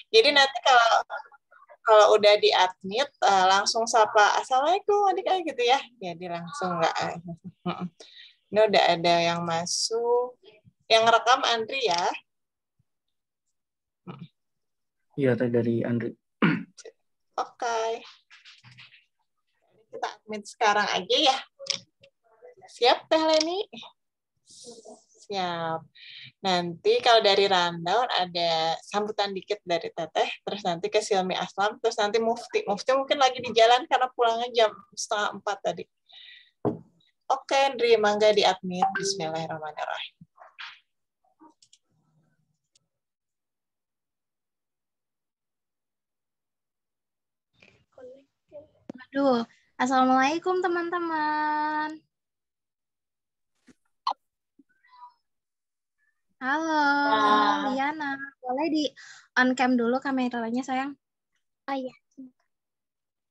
Jadi nanti kalau kalau udah di admit langsung sapa assalamualaikum adik-adik gitu ya. Jadi langsung nggak. Ini udah ada yang masuk. Yang rekam Andri ya. Iya, teh dari Andri. Oke. Kita admit sekarang aja ya. Siap Teh Leni? Siap. Nanti kalau dari rundown ada sambutan dikit dari Teteh, terus nanti ke Silmi Aslam, terus nanti Mufti. Mufti mungkin lagi di jalan karena pulangnya jam 3:30 tadi. Oke, Andri, mangga di-admit. Bismillahirrahmanirrahim. Aduh, Assalamualaikum teman-teman. Halo, Liana. Boleh di on cam dulu kameranya, sayang? Oh iya.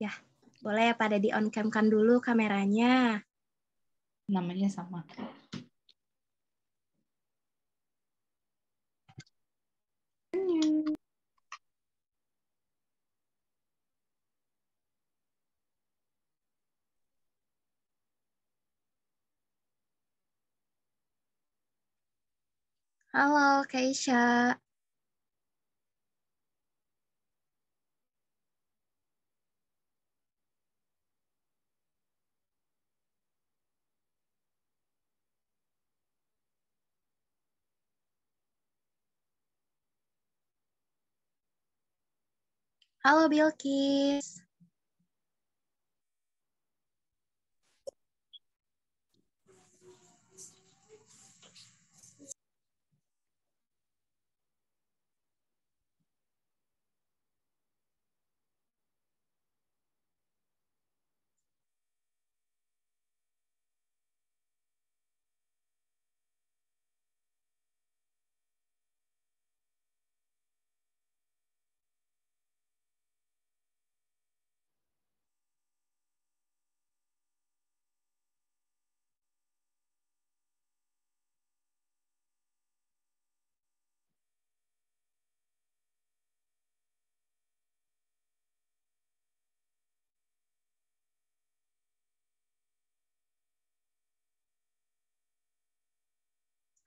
Ya, boleh ya pada di on cam kan dulu kameranya. Namanya sama. Halo, Keisha. Halo, Bilkis.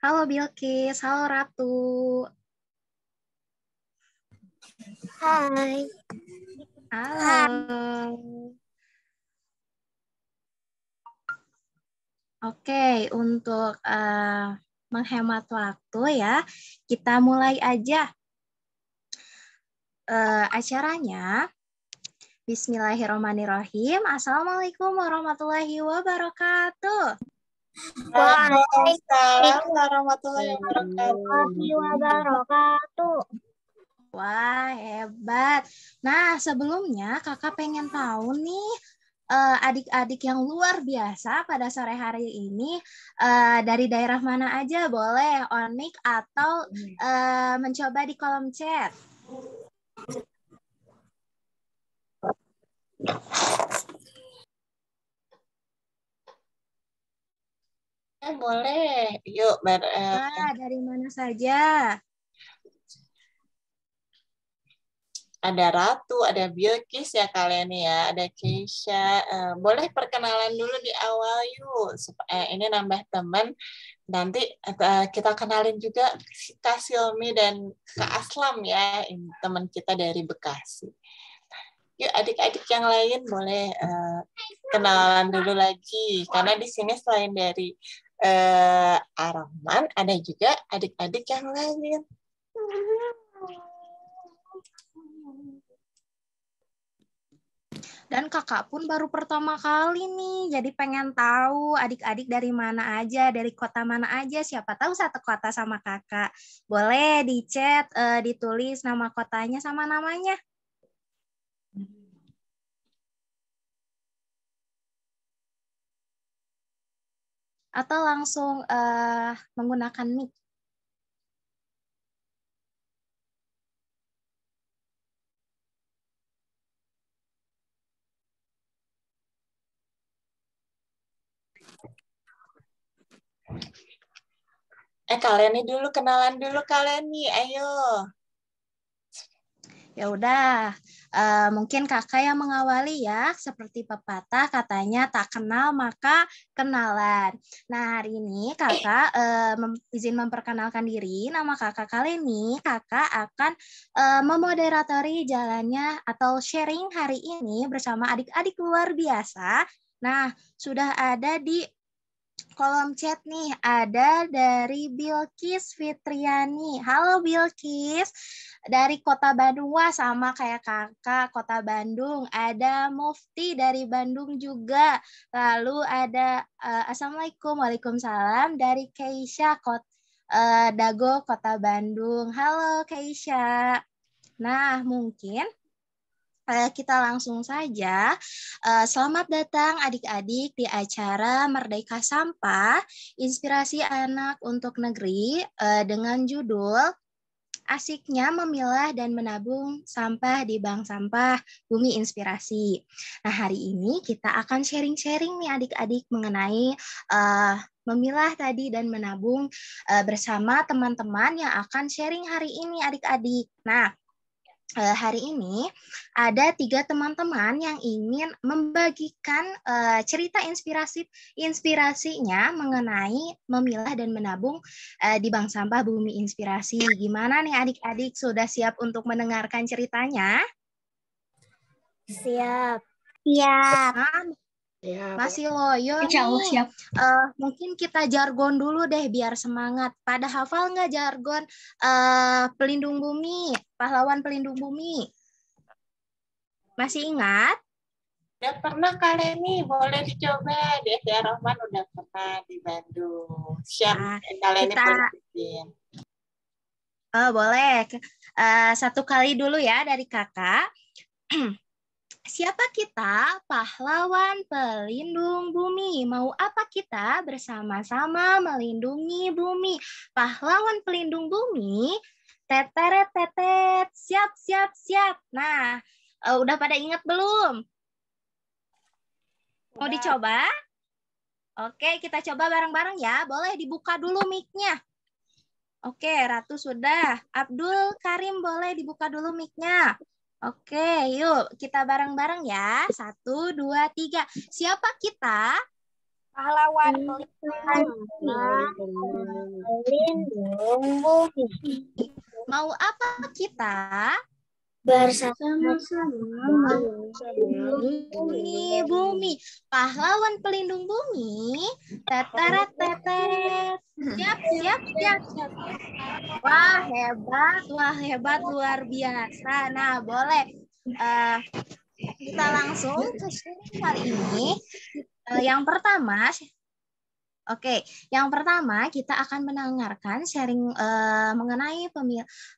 Halo, Bilkis. Halo, Ratu. Hai. Halo. Oke, untuk menghemat waktu ya, kita mulai aja acaranya. Bismillahirrahmanirrahim. Assalamualaikum warahmatullahi wabarakatuh. Waalaikumsalam warahmatullahi wabarakatuh. Wah, hebat. Nah, sebelumnya kakak pengen tahu nih, adik-adik yang luar biasa pada sore hari ini dari daerah mana aja, boleh onik atau mencoba di kolom chat. Boleh. Yuk, Dari mana saja? ada Ratu, ada Bilkis ya kalian ya, ada Keisha. Boleh perkenalan dulu di awal yuk. Ini nambah teman. Nanti kita kenalin juga Kak Silmi dan Kak Aslam ya, ini teman kita dari Bekasi. Yuk adik-adik yang lain boleh kenalan dulu lagi. Karena di sini selain dari Arahman, ada juga adik-adik yang lain. Dan kakak pun baru pertama kali nih, jadi pengen tahu adik-adik dari mana aja, dari kota mana aja, siapa tahu satu kota sama kakak. Boleh di chat, ditulis nama kotanya sama namanya. Atau langsung menggunakan mic. Kalian nih dulu, kenalan dulu kalian nih, ayo. Ya udah, mungkin kakak yang mengawali ya, seperti pepatah katanya tak kenal maka kenalan. Nah hari ini kakak izin memperkenalkan diri, nama kakak kali ini kakak akan memoderatori jalannya atau sharing hari ini bersama adik-adik luar biasa. Nah sudah ada di kolom chat nih, ada dari Bilkis Fitriani. Halo Bilkis, dari Kota Bandung. Wah, sama kayak kakak, Kota Bandung. Ada Mufti dari Bandung juga. Lalu ada Assalamualaikum, Waalaikumsalam dari Keisha, Dago, Kota Bandung. Halo Keisha. Nah, mungkin kita langsung saja. Selamat datang adik-adik di acara Merdeka Sampah, Inspirasi Anak untuk Negeri dengan judul Asiknya Memilah dan Menabung Sampah di Bank Sampah Bumi Inspirasi. Nah, hari ini kita akan sharing-sharing nih adik-adik mengenai memilah tadi dan menabung bersama teman-teman yang akan sharing hari ini adik-adik. Nah, hari ini ada 3 teman-teman yang ingin membagikan cerita inspirasinya mengenai memilah dan menabung di Bank Sampah Bumi Inspirasi. Gimana nih adik-adik, sudah siap untuk mendengarkan ceritanya? Siap. Masih loyo Insya Allah nih. siap. Mungkin kita jargon dulu deh biar semangat. Pada hafal nggak jargon pelindung bumi, pahlawan pelindung bumi? Masih ingat? Udah pernah kali ini, boleh dicoba. Di FDR Rahman udah pernah di Bandung. Siap, kali ini boleh bikin. Boleh. 1 kali dulu ya dari kakak. Siapa kita? Pahlawan pelindung bumi. Mau apa kita bersama-sama melindungi bumi? Pahlawan pelindung bumi. Teteret tetet. Siap, siap, siap. Nah, udah pada ingat belum? Mau dicoba? Oke, kita coba bareng-bareng ya. Boleh dibuka dulu mic-nya. Oke, Ratu sudah. Abdul Karim boleh dibuka dulu mic-nya. Oke, yuk kita bareng-bareng ya. 1, 2, 3. Siapa kita? Pahlawan pelindung bumi. Mau apa kita? Bersama-sama Melindungi bumi. Pahlawan pelindung bumi. Teteret tetet. Siap, siap, siap, siap. Wah, hebat, luar biasa. Nah, boleh. Kita langsung ke sharing kali ini. Yang pertama kita akan mendengarkan sharing mengenai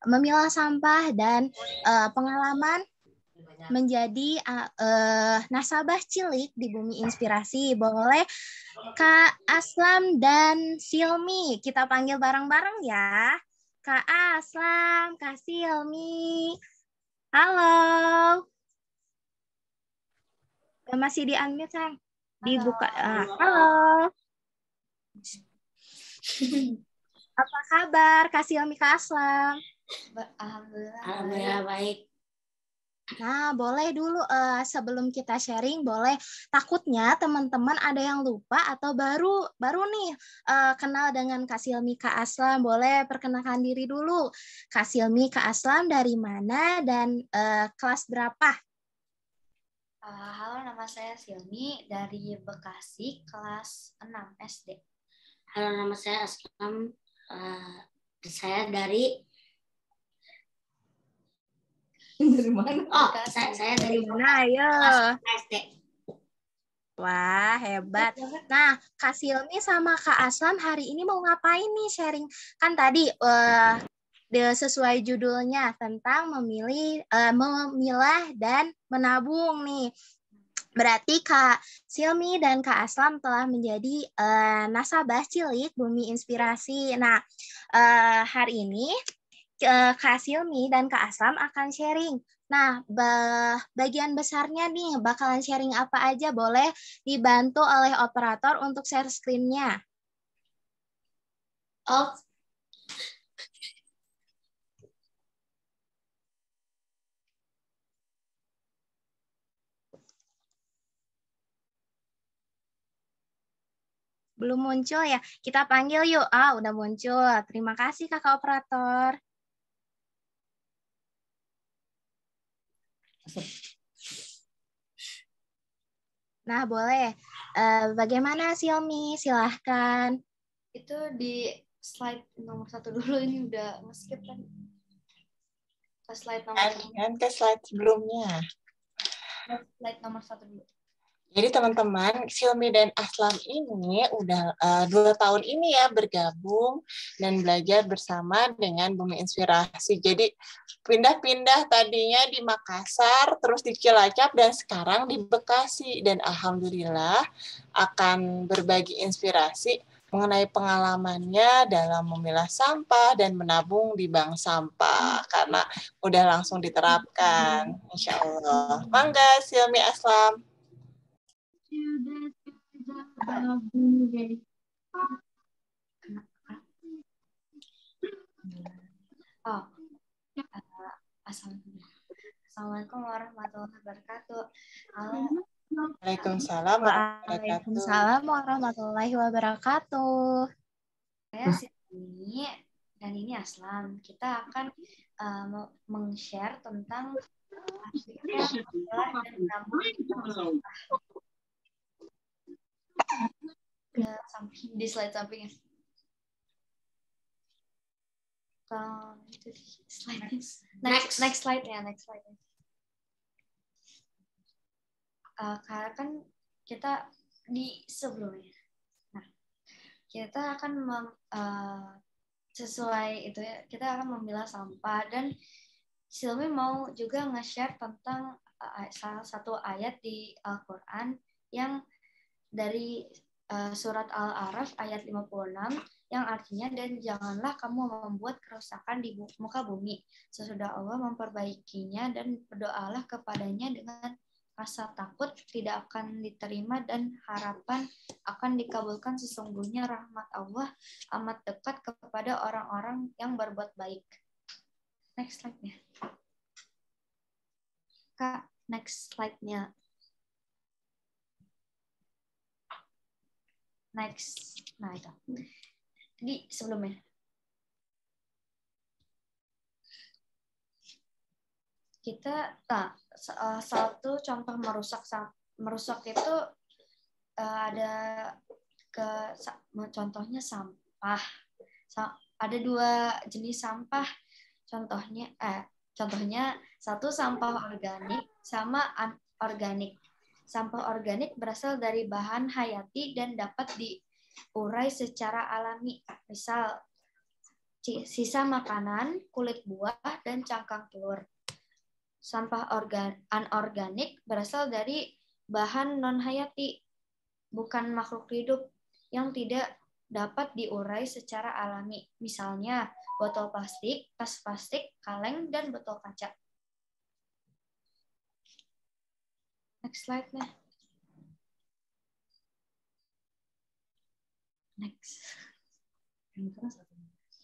memilah sampah dan pengalaman menjadi nasabah cilik di Bumi Inspirasi. Boleh Kak Aslam dan Silmi, kita panggil bareng-bareng ya. Kak Aslam, Kak Silmi. Halo. Masih di-unmute, sayang. Dibuka. Halo. Apa kabar Kak Silmi, Kak Aslam? Alhamdulillah baik. Nah, boleh dulu sebelum kita sharing, boleh takutnya teman-teman ada yang lupa atau baru nih kenal dengan Kak Silmi, Kak Aslam. Boleh perkenalkan diri dulu. Kak Silmi, Kak Aslam dari mana dan kelas berapa? Halo, nama saya Silmi dari Bekasi, kelas 6 SD. Halo, nama saya Aslam. Saya dari mana? Oh, saya dari mana? Ayo. kelas SD. Wah, hebat. Nah, Kak Silmi sama Kak Aslam hari ini mau ngapain nih sharing? Kan tadi sesuai judulnya tentang memilah dan menabung nih. Berarti Kak Silmi dan Kak Aslam telah menjadi nasabah cilik Bumi Inspirasi. Nah, hari ini Kak Silmi dan Kak Aslam akan sharing. Nah, bagian besarnya nih bakalan sharing apa aja, boleh dibantu oleh operator untuk share screen-nya. Belum muncul ya? Kita panggil yuk. Ah, udah muncul. Terima kasih Kakak Operator. Nah, boleh. Bagaimana Xiaomi? Silahkan. Itu di slide nomor 1 dulu, ini udah nge-skip kan. Ke slide nomor Kan ke slide sebelumnya. slide nomor 1 dulu. Jadi teman-teman, Silmi dan Aslam ini udah 2 tahun ini ya bergabung dan belajar bersama dengan Bumi Inspirasi. Jadi pindah-pindah tadinya di Makassar, terus di Cilacap, dan sekarang di Bekasi. Dan alhamdulillah akan berbagi inspirasi mengenai pengalamannya dalam memilah sampah dan menabung di bank sampah. Karena udah langsung diterapkan, insya Allah. Mangga, Silmi Aslam. Oh, Assalamualaikum warahmatullahi wabarakatuh. Halo. Waalaikumsalam warahmatullahi wabarakatuh. Waalaikumsalam warahmatullahi wabarakatuh. Saya Sydney dan ini Aslam. Kita akan meng-share tentang asiknya memilah dan menabung di slide sampingnya. Next slide ya. Karena kan kita di sebelumnya. Nah, kita akan sesuai itu ya, kita akan memilah sampah, dan Silmi mau juga nge-share tentang salah satu ayat di Al-Quran yang dari surat Al-A'raf ayat 56 yang artinya, dan janganlah kamu membuat kerusakan di muka bumi sesudah Allah memperbaikinya, dan berdoalah kepadanya dengan rasa takut tidak akan diterima dan harapan akan dikabulkan, sesungguhnya rahmat Allah amat dekat kepada orang-orang yang berbuat baik. Next slide-nya. Kak, next slide-nya. Next. Nah, itu. Jadi sebelumnya. Kita, satu contoh merusak itu ada contohnya sampah. Ada 2 jenis sampah. Contohnya satu sampah organik sama anorganik. Sampah organik berasal dari bahan hayati dan dapat diurai secara alami. Misal sisa makanan, kulit buah, dan cangkang telur. Sampah anorganik berasal dari bahan non-hayati, bukan makhluk hidup, yang tidak dapat diurai secara alami. Misalnya, botol plastik, tas plastik, kaleng, dan botol kaca. Next slide-nya.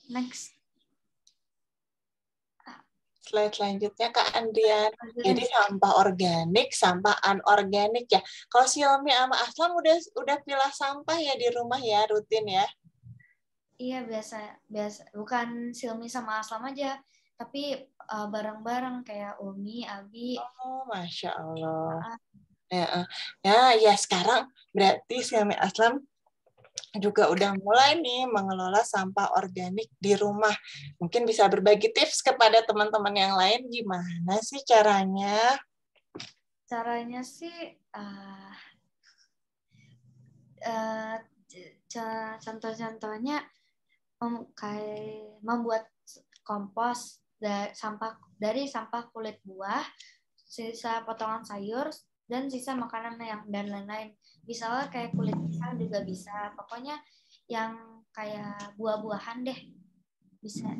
Next. Slide selanjutnya Kak Andrian. Jadi sampah organik, sampah anorganik ya. Kalau Xiaomi sama Aslam udah pilah sampah ya di rumah ya, rutin ya? Iya, biasa. Bukan Xiaomi sama Aslam aja, tapi bareng-bareng kayak Umi, Abi. Oh, Masya Allah. Ya, sekarang berarti Xiaomi Aslam juga udah mulai nih mengelola sampah organik di rumah. Mungkin bisa berbagi tips kepada teman-teman yang lain gimana sih caranya? Caranya sih contoh-contohnya kayak membuat kompos dari sampah kulit buah, sisa potongan sayur, dan sisa makanan dan lain-lain. Misalnya kayak kulit pisang juga bisa. Pokoknya yang kayak buah-buahan deh bisa.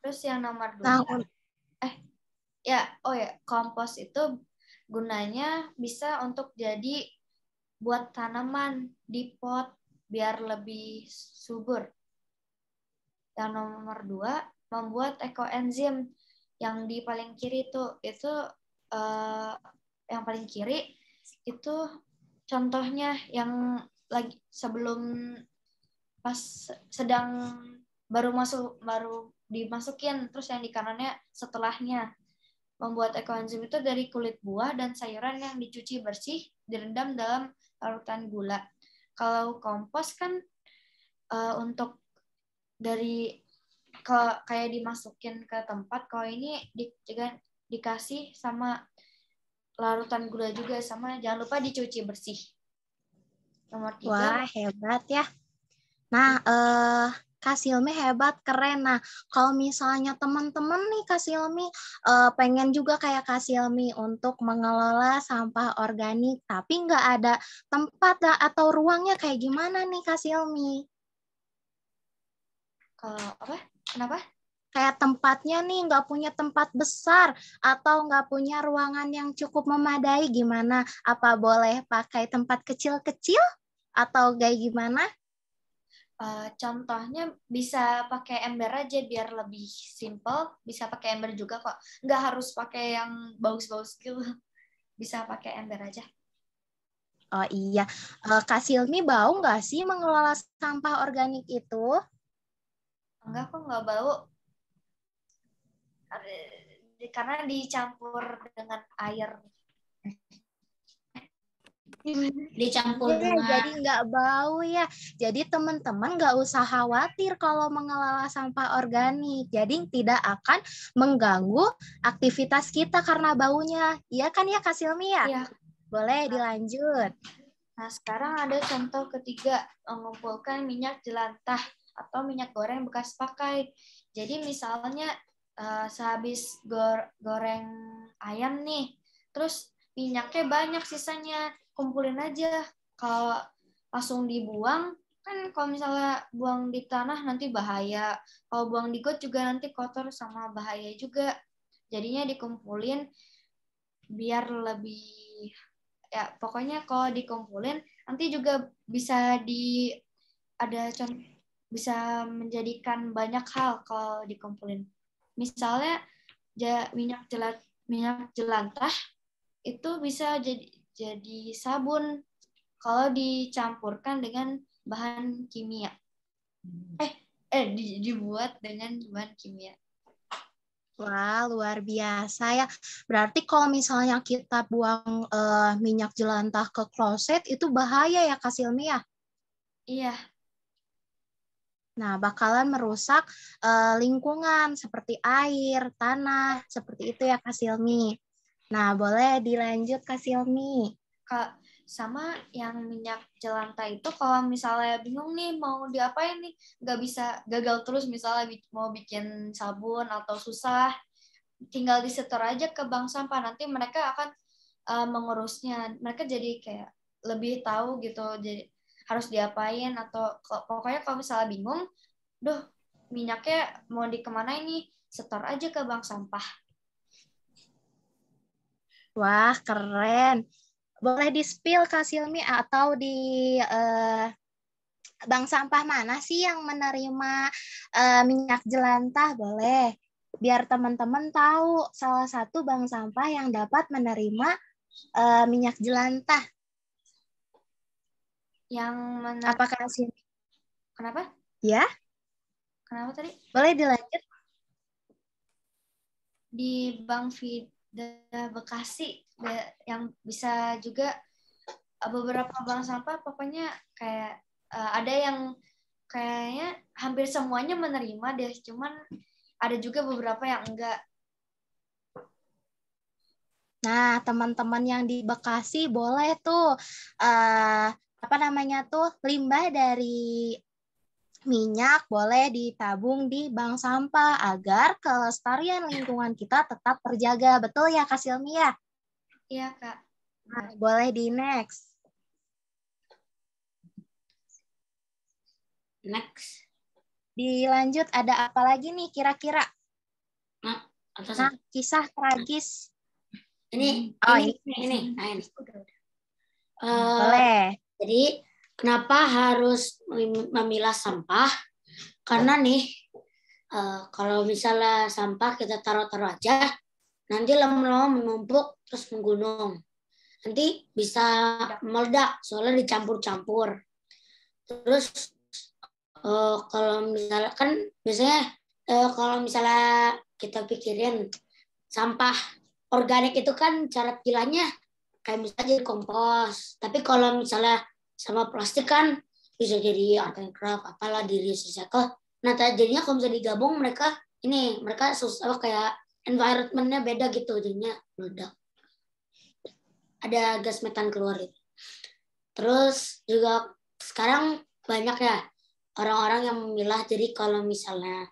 Terus yang nomor 2, kompos itu gunanya bisa untuk jadi buat tanaman di pot biar lebih subur. Yang nomor 2, membuat ekoenzim yang di paling kiri itu yang paling kiri itu contohnya yang lagi sebelum pas sedang baru dimasukin, terus yang di kanannya setelahnya. Membuat ekoenzim itu dari kulit buah dan sayuran yang dicuci bersih, direndam dalam larutan gula. Kalau kompos kan untuk dari kayak dimasukin ke tempat, kalau ini dikasih sama larutan gula juga, sama jangan lupa dicuci bersih. Nomor 3. Wah, hebat ya. Nah, Kak Silmi hebat, keren. Nah, kalau misalnya teman-teman nih Kak Silmi pengen juga kayak Kak Silmi untuk mengelola sampah organik, tapi nggak ada tempat atau ruangnya kayak gimana nih Kak Silmi? Apa? Kenapa? Kayak tempatnya nih nggak punya tempat besar atau nggak punya ruangan yang cukup memadai, gimana? Apa boleh pakai tempat kecil-kecil atau kayak gimana? Contohnya bisa pakai ember aja biar lebih simple. Bisa pakai ember juga kok. Nggak harus pakai yang bagus-bagus gitu. Bisa pakai ember aja. Oh iya, Kak Silmi bau nggak sih mengelola sampah organik itu? Enggak kok, nggak bau. Karena dicampur dengan air. Dicampur Iya, dengan jadi nggak bau ya. Jadi teman-teman nggak usah khawatir kalau mengelola sampah organik. Jadi tidak akan mengganggu aktivitas kita karena baunya. Iya kan ya Kak Silmi ya? Iya. Boleh dilanjut. Nah, sekarang ada contoh ketiga, mengumpulkan minyak jelantah atau minyak goreng bekas pakai. Jadi misalnya sehabis goreng ayam nih, terus minyaknya banyak sisanya, kumpulin aja. Kalau langsung dibuang, kan kalau misalnya buang di tanah nanti bahaya. Kalau buang di got juga nanti kotor sama bahaya juga. Jadinya dikumpulin biar lebih, ya pokoknya kalau dikumpulin nanti juga bisa bisa menjadikan banyak hal kalau dikumpulin. Misalnya minyak jelantah itu bisa jadi sabun kalau dicampurkan dengan bahan kimia. Dibuat dengan bahan kimia. Wah, luar biasa ya. Berarti kalau misalnya kita buang minyak jelantah ke kloset itu bahaya ya Kak Silmi ya? Iya. Nah, bakalan merusak lingkungan seperti air, tanah, seperti itu ya Kak Silmi. Nah, boleh dilanjut Kak Silmi. Sama yang minyak jelantah itu kalau misalnya bingung nih mau diapain nih, nggak bisa, gagal terus misalnya mau bikin sabun atau susah, tinggal disetor aja ke bank sampah, nanti mereka akan mengurusnya. Mereka jadi kayak lebih tahu gitu, jadi harus diapain, atau pokoknya kalau misalnya bingung, minyaknya mau dikemana ini, setor aja ke bank sampah. Wah, keren. Boleh di-spill Kak Silmi atau di bank sampah mana sih yang menerima minyak jelantah? Boleh. Biar teman-teman tahu salah satu bank sampah yang dapat menerima minyak jelantah. Apakah sih? Kenapa? Ya. Kenapa tadi? Boleh dilanjut. Di Bank Vida Bekasi yang bisa juga beberapa bank sampah, pokoknya kayak ada yang kayaknya hampir semuanya menerima deh, cuman ada juga beberapa yang enggak. Nah, teman-teman yang di Bekasi boleh tuh limbah dari minyak boleh ditabung di bank sampah agar kelestarian lingkungan kita tetap terjaga. Betul ya Kak Silmi ya? Iya Kak. Nah, boleh di next. Next. Dilanjut, ada apa lagi nih kira-kira? Nah, kisah tragis. Ini. Boleh. Jadi kenapa harus memilah sampah? Karena nih, kalau misalnya sampah kita taruh-taruh aja, nanti lama-lama menumpuk terus menggunung. Nanti bisa meledak soalnya dicampur-campur. Terus kalau misalnya kan biasanya kalau misalnya kita pikirin sampah organik itu kan cara pilahnya kayak misalnya jadi kompos. Tapi kalau misalnya sama plastik kan bisa jadi art and craft, apalah di recycle. Nah jadinya kalau bisa digabung mereka susah kayak environment-nya beda gitu, jadinya meledak. Ada gas metan keluar itu. Terus juga sekarang banyak ya orang-orang yang memilah, jadi kalau misalnya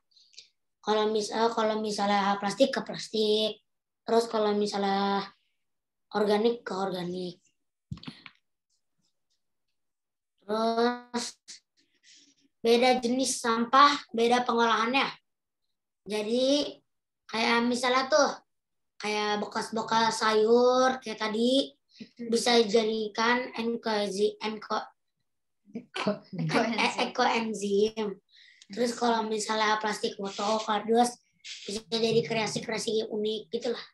plastik ke plastik, terus kalau misalnya organik ke organik. Terus beda jenis sampah, beda pengolahannya. Jadi kayak misalnya tuh kayak bekas-bekas sayur kayak tadi bisa dijadikan ekoenzim. Terus kalau misalnya plastik botol, kardus bisa jadi kreasi-kreasi unik gitulah.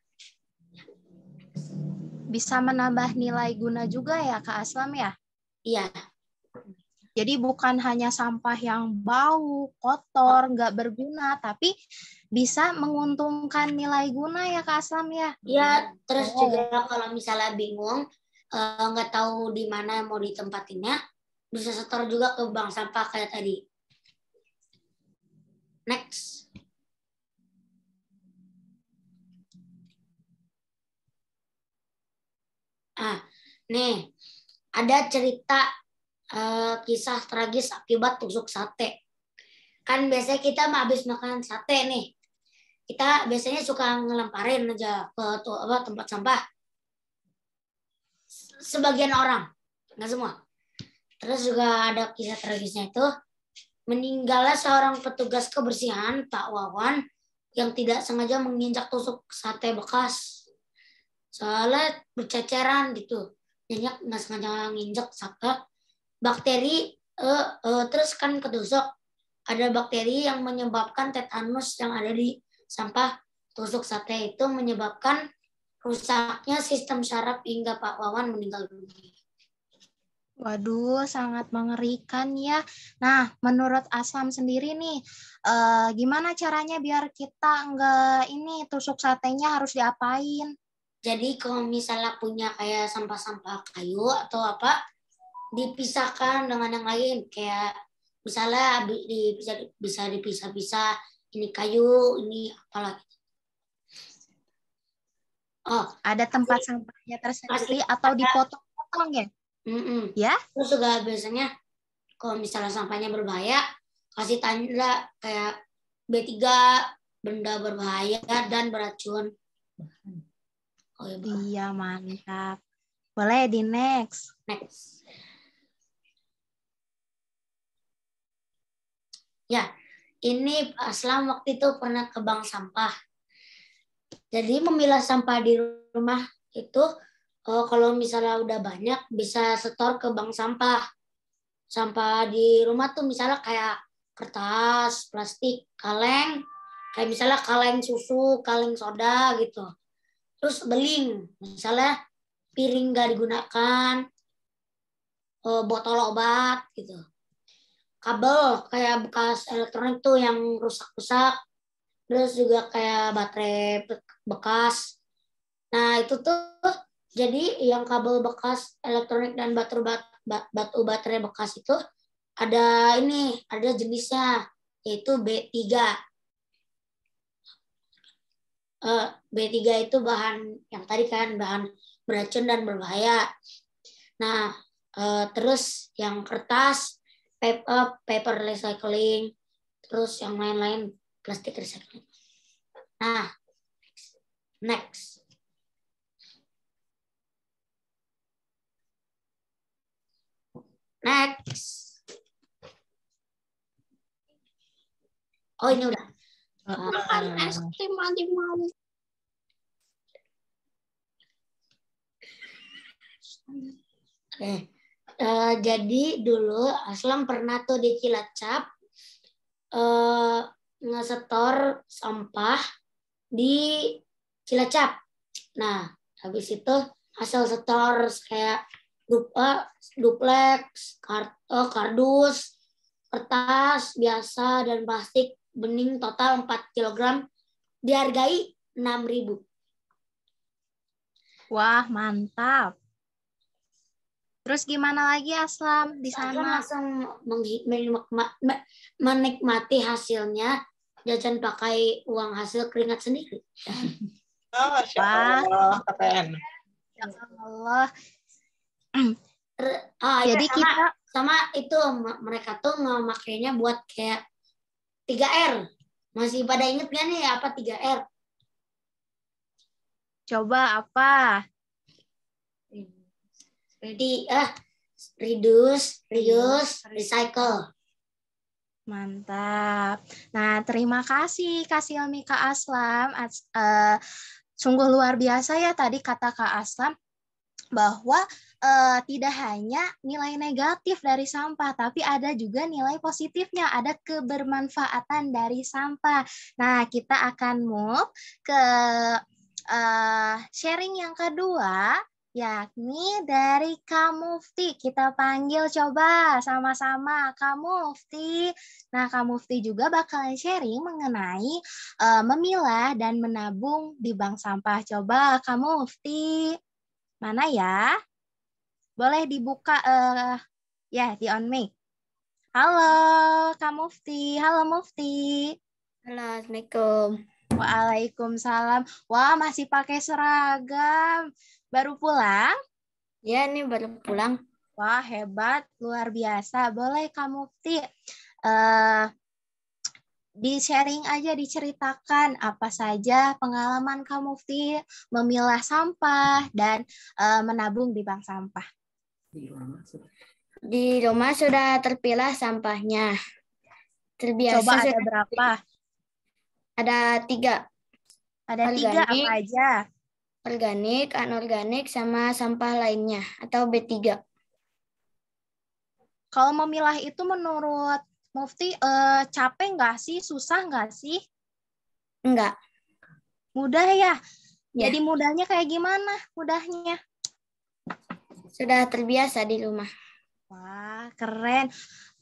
Bisa menambah nilai guna juga ya Kak Aslam ya? Iya. Jadi bukan hanya sampah yang bau, kotor, nggak berguna, tapi bisa menguntungkan nilai guna ya Kak Aslam ya? Iya, terus juga kalau misalnya bingung, nggak tahu di mana mau ditempatinnya, bisa setor juga ke bank sampah kayak tadi. Next. Nih, ada cerita kisah tragis akibat tusuk sate. Kan biasanya kita habis makan sate nih, kita biasanya suka ngelemparin aja ke tempat sampah. Sebagian orang, nggak semua. Terus juga ada kisah tragisnya itu, meninggalnya seorang petugas kebersihan, Pak Wawan, yang tidak sengaja menginjak tusuk sate bekas. Soalnya berceceran gitu. Jadi nggak sengaja nginjak sate. Bakteri, terus kan ketusuk. Ada bakteri yang menyebabkan tetanus yang ada di sampah tusuk sate, itu menyebabkan rusaknya sistem saraf hingga Pak Wawan meninggal dunia. Waduh, sangat mengerikan ya. Nah, menurut Aslam sendiri nih, gimana caranya biar kita nggak tusuk satenya harus diapain? Jadi kalau misalnya punya kayak sampah-sampah kayu atau apa, dipisahkan dengan yang lain. Kayak misalnya bisa dipisah-pisah, ini kayu, ini apalah. Oh, ada tempat sampahnya tersendiri atau dipotong-potong ya? Ya. Terus juga biasanya kalau misalnya sampahnya berbahaya, kasih tanda kayak B3, benda berbahaya dan beracun. Oh, iya, mantap. Boleh di next. Next. Ya, ini Aslam waktu itu pernah ke bank sampah. Jadi memilah sampah di rumah itu kalau misalnya udah banyak bisa setor ke bank sampah. Sampah di rumah tuh misalnya kayak kertas, plastik, kaleng, kayak misalnya kaleng susu, kaleng soda gitu. Terus beling, misalnya piring gak digunakan, botol obat gitu. Kabel kayak bekas elektronik tuh yang rusak-rusak. Terus juga kayak baterai bekas. Nah itu tuh jadi yang kabel bekas elektronik dan batu baterai bekas itu ada jenisnya, yaitu B3. B3 itu bahan yang tadi kan bahan beracun dan berbahaya. Nah terus yang kertas, paper recycling, terus yang lain-lain plastik recycling. Nah, next. Oh ini udah. Makan es krim aja mau. Jadi dulu Aslam pernah tuh di Cilacap ngesetor sampah di Cilacap. Nah, habis itu hasil setor kayak duplex, kardus, kertas biasa dan plastik bening total 4 kg dihargai 6.000. Wah, mantap. Terus gimana lagi Aslam di Saya sana? langsung menikmati hasilnya, jajan pakai uang hasil keringat sendiri. Oh, Masya Wah. Allah, keren. Ya Allah. Jadi Jadi kita sama itu mereka tuh ngemakainya buat kayak 3R. Masih pada inget gak nih apa 3R? coba apa? Reduce, recycle. Mantap. Nah, terima kasih Kak Silmi, Kak Aslam. Sungguh luar biasa ya tadi kata Kak Aslam bahwa tidak hanya nilai negatif dari sampah, tapi ada juga nilai positifnya, ada kebermanfaatan dari sampah. Nah, kita akan move ke sharing yang kedua, yakni dari Kak Mufti. Kita panggil coba sama-sama Kak Mufti. Nah, Kak Mufti juga bakalan sharing mengenai memilah dan menabung di bank sampah. Coba Kak Mufti. Mana ya? Boleh dibuka ya di on mic. Halo Kak Mufti. Halo Mufti. Halo, Assalamualaikum. Waalaikumsalam. Wah, masih pakai seragam. Baru pulang? Ya, ini baru pulang. Wah, hebat. Luar biasa. Boleh Kak Mufti di-sharing aja, diceritakan apa saja pengalaman Kak Mufti memilah sampah dan menabung di bank sampah. Di rumah sudah terpilah sampahnya. Terbiasa Coba ada sudah berapa? ada 3. Ada 3 apa aja? Organik, anorganik, sama sampah lainnya atau B3. Kalau memilah itu menurut Mufti capek nggak sih? Susah nggak sih? Enggak. Mudah ya? Ya. Jadi mudahnya kayak gimana? Mudahnya? Sudah terbiasa di rumah. Wah, keren.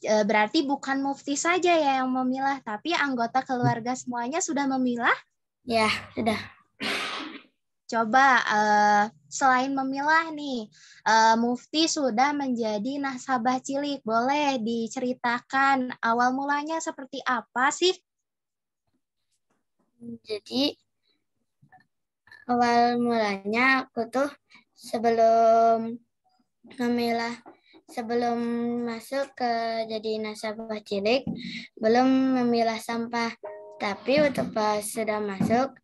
Berarti bukan Mufti saja ya yang memilah, tapi anggota keluarga semuanya sudah memilah? Ya, sudah. Coba selain memilah nih, Mufti sudah menjadi nasabah cilik. Boleh diceritakan awal mulanya seperti apa sih? Jadi awal mulanya aku tuh sebelum masuk ke jadi nasabah cilik belum memilah sampah, tapi waktu pas sudah masuk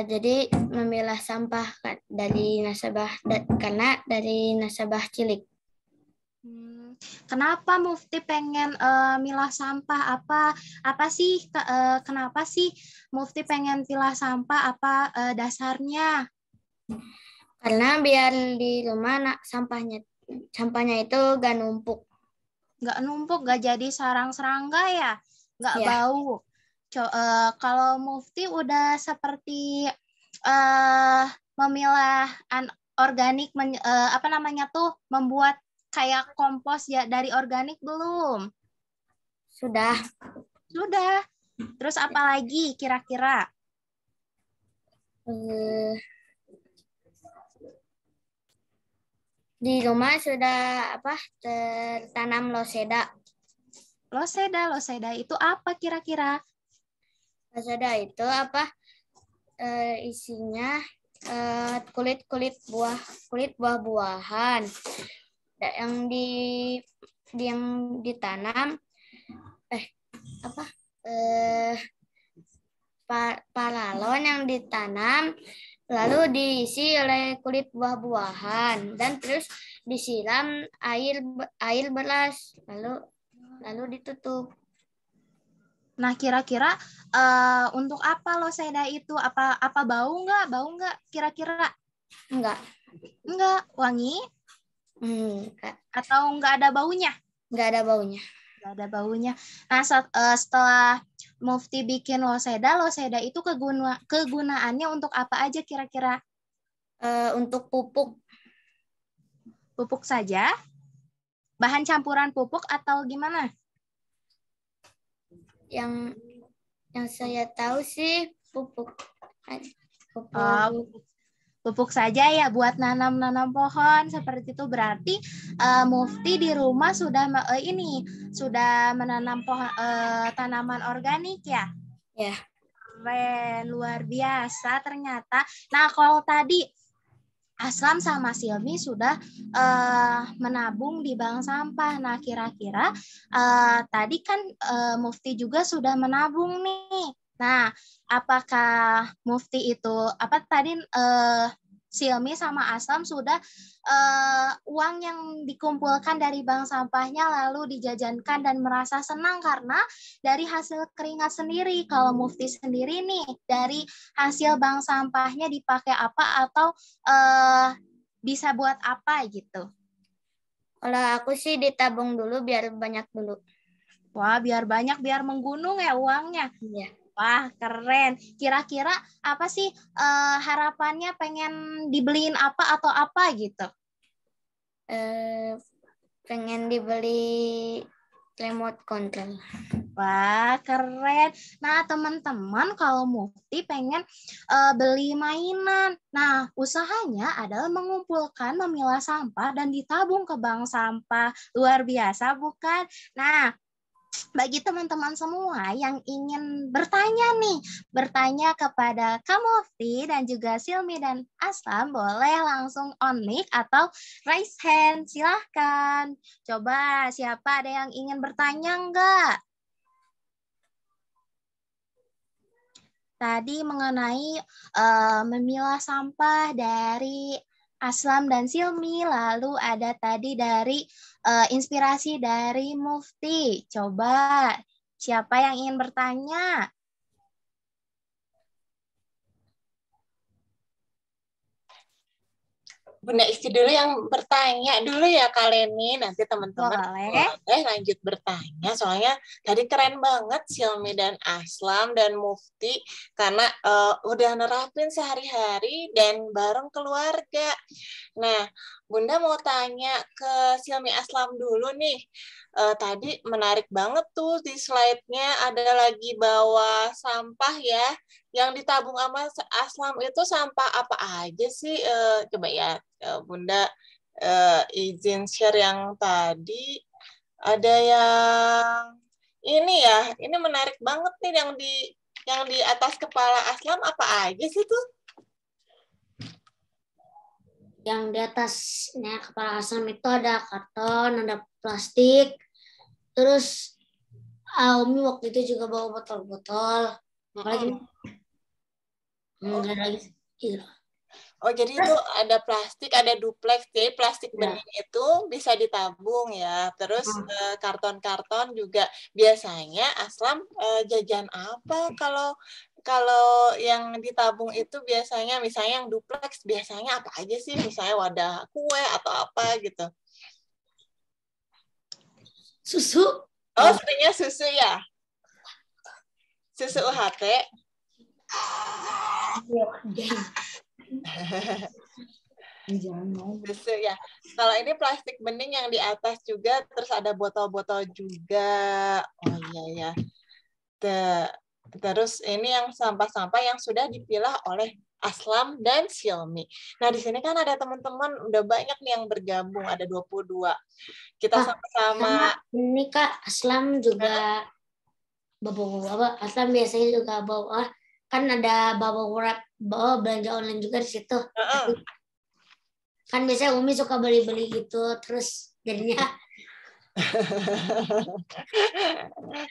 jadi memilah sampah dari nasabah karena dari nasabah cilik. Kenapa Mufti pengen milah sampah? Apa sih kenapa sih Mufti pengen pilah sampah? Apa dasarnya? Karena biar di rumah sampahnya itu gak numpuk. Gak numpuk, gak jadi sarang serangga ya? Gak Ya. bau. Kalau Mufti udah seperti memilah organik, membuat kayak kompos ya dari organik belum? Sudah. Sudah. Terus apa lagi kira-kira? Di rumah sudah tertanam loseda. Loseda itu apa kira-kira? Loseda itu isinya kulit buah-buahan yang ditanam paralon yang ditanam lalu diisi oleh kulit buah-buahan dan terus disiram air beras lalu ditutup. Nah, kira-kira untuk apa loseda itu? Apa bau nggak? Bau nggak kira-kira? Enggak. Wangi? Enggak. Atau nggak ada baunya? Nggak ada baunya. Nggak ada baunya. Nah, setelah Mufti bikin loseda itu kegunaannya untuk apa aja kira-kira? Untuk pupuk. Pupuk saja? Bahan campuran pupuk atau gimana? Yang saya tahu sih pupuk. Pupuk saja ya buat nanam pohon seperti itu. Berarti Mufti di rumah sudah menanam pohon tanaman organik ya? Ya. Keren, luar biasa ternyata. Nah, kalau tadi Aslam sama Silmi sudah menabung di bank sampah. Nah, kira-kira tadi kan Mufti juga sudah menabung nih. Nah, apakah Mufti itu Silmi sama Aslam sudah uang yang dikumpulkan dari bank sampahnya lalu dijajankan dan merasa senang karena dari hasil keringat sendiri. Kalau Mufti sendiri nih, dari hasil bank sampahnya dipakai apa atau bisa buat apa gitu? Kalau aku sih ditabung dulu biar banyak dulu. Wah, biar banyak, biar menggunung ya uangnya. Iya. Wah, keren. Kira-kira apa sih harapannya, pengen dibeliin apa atau apa gitu? Pengen dibeli remote control. Wah, keren. Nah, teman-teman, kalau Mufti pengen beli mainan. Nah, usahanya adalah mengumpulkan, memilah sampah, dan ditabung ke bank sampah. Luar biasa, bukan? Nah, bagi teman-teman semua yang ingin bertanya kepada Kak Mufti dan juga Silmi dan Aslam, boleh langsung on mic atau raise hand, silahkan. Coba siapa ada yang ingin bertanya enggak? Tadi mengenai memilah sampah dari Aslam dan Silmi, lalu ada tadi dari inspirasi dari Mufti. Coba siapa yang ingin bertanya? Bunda Isti dulu yang bertanya dulu ya Kak Leni, nanti teman-teman boleh lanjut bertanya, soalnya tadi keren banget Silmi dan Aslam dan Mufti karena udah nerapin sehari-hari dan bareng keluarga. Nah, Bunda mau tanya ke Silmi Aslam dulu nih. Tadi menarik banget tuh di slide-nya ada lagi bawa sampah ya. Yang ditabung sama Aslam itu sampah apa aja sih? Coba ya Bunda izin share yang tadi. Ada yang ini ya, ini menarik banget nih yang di atas kepala Aslam apa aja sih tuh? Yang di atasnya kepala Aslam itu ada karton, ada plastik. Terus Umi waktu itu juga bawa botol-botol. Apalagi enggak lagi. Oh, jadi itu ada plastik, ada duplex. Jadi plastik bening itu bisa ditabung ya. Terus karton-karton juga biasanya Aslam jajan apa kalau yang ditabung itu biasanya, misalnya yang duplex biasanya apa aja sih? Misalnya wadah kue atau apa gitu. Susu. Oh, sebenarnya susu ya? Susu UHT. Susu ya. Kalau ini plastik bening yang di atas juga, terus ada botol-botol juga. Oh iya ya. Terus ini yang sampah-sampah yang sudah dipilah oleh Aslam dan Silmi. Nah, di sini kan ada teman-teman udah banyak nih yang bergabung, ada 22. Kita sama-sama. Ini Kak, Aslam juga bawa Aslam biasanya juga bawa, kan ada bawa belanja online juga di situ. Kan biasanya Umi suka beli-beli gitu, terus jadinya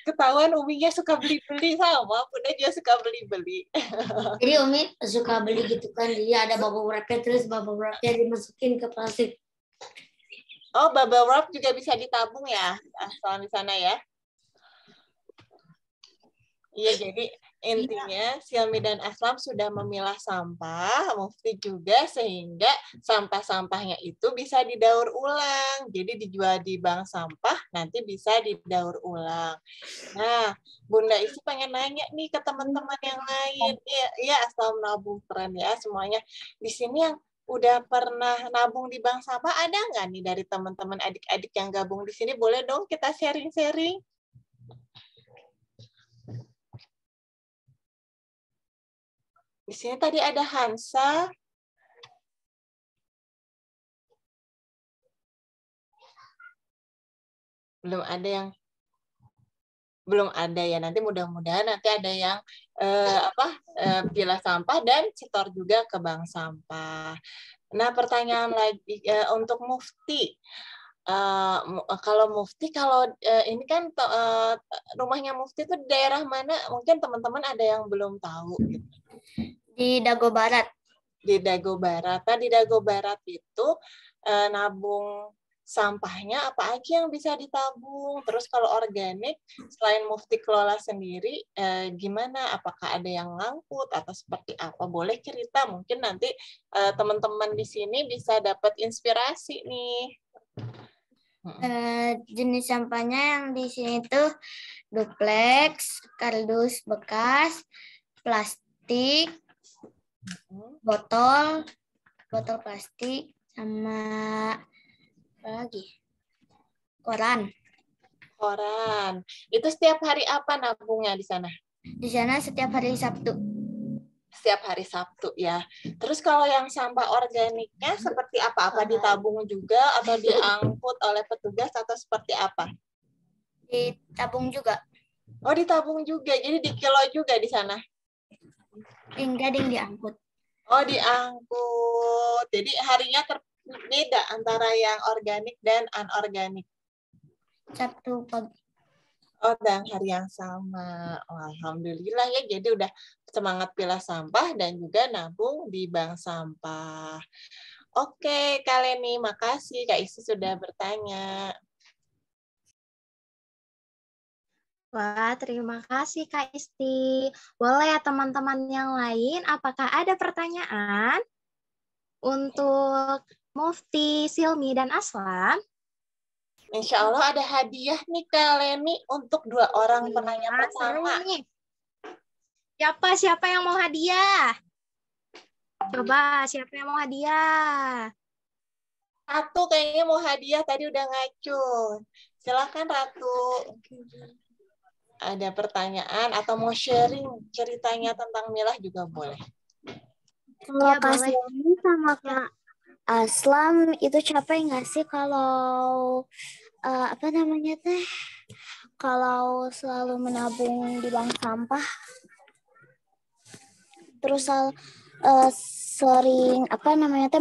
ketahuan Uminya suka beli-beli, sama Bunda juga suka beli-beli. Jadi Umi suka beli gitu kan, jadi ada bubble wrap-nya, terus bubble wrap-nya dimasukin ke plastik. Oh, bubble wrap juga bisa ditabung ya, Aslam di sana ya? Iya, jadi intinya Silmi dan Aslam sudah memilah sampah, Mufti juga, sehingga sampah-sampahnya itu bisa didaur ulang. Jadi dijual di bank sampah, nanti bisa didaur ulang. Nah, Bunda Isi pengen nanya nih ke teman-teman yang lain. Iya, Aslam nabung, keren ya semuanya. Di sini yang udah pernah nabung di bank sampah? Ada nggak nih dari teman-teman adik-adik yang gabung di sini? Boleh dong kita sharing-sharing. Di sini tadi ada Hansa. Belum ada ya. Nanti mudah-mudahan nanti ada yang pilah sampah dan setor juga ke bank sampah. Nah, pertanyaan lagi untuk Mufti. Kalau Mufti, ini kan rumahnya Mufti itu daerah mana? Mungkin teman-teman ada yang belum tahu. Gitu. Di Dago Barat. Di Dago Barat. Nah, di Dago Barat itu nabung sampahnya apa aja yang bisa ditabung? Terus kalau organik, selain Mufti kelola sendiri, gimana? Apakah ada yang ngangkut atau seperti apa? Boleh cerita, mungkin nanti teman-teman di sini bisa dapat inspirasi nih. Jenis sampahnya yang di sini tuh duplex, kardus bekas, plastik, botol plastik, sama apa lagi? Koran. Itu setiap hari apa nabungnya di sana? Di sana setiap hari Sabtu. Setiap hari Sabtu ya. Terus kalau yang sampah organiknya seperti apa? Apa ditabung juga atau diangkut oleh petugas atau seperti apa? Ditabung juga. Oh, ditabung juga. Jadi dikilo juga di sana? Enggak, diangkut. Oh, diangkut. Jadi harinya beda antara yang organik dan anorganik. Sabtu pagi. Oh, dan hari yang sama. Oh, alhamdulillah ya. Jadi udah semangat pilah sampah dan juga nabung di bank sampah. Oke, Kak Leni, makasih Kak Isi sudah bertanya. Wah, terima kasih Kak Isti. Boleh ya teman-teman yang lain, apakah ada pertanyaan untuk Mufti, Silmi, dan Aslam? Insya Allah ada hadiah nih Kak Leni untuk 2 orang penanya pertama. Siapa yang mau hadiah? Coba, siapa yang mau hadiah? Ratu kayaknya mau hadiah, tadi udah ngacung. Silakan Ratu. Ada pertanyaan atau mau sharing ceritanya tentang Milah juga boleh. Kalau Kak Silmi sama Kak Aslam itu capek nggak sih kalau kalau selalu menabung di bank sampah, terus sering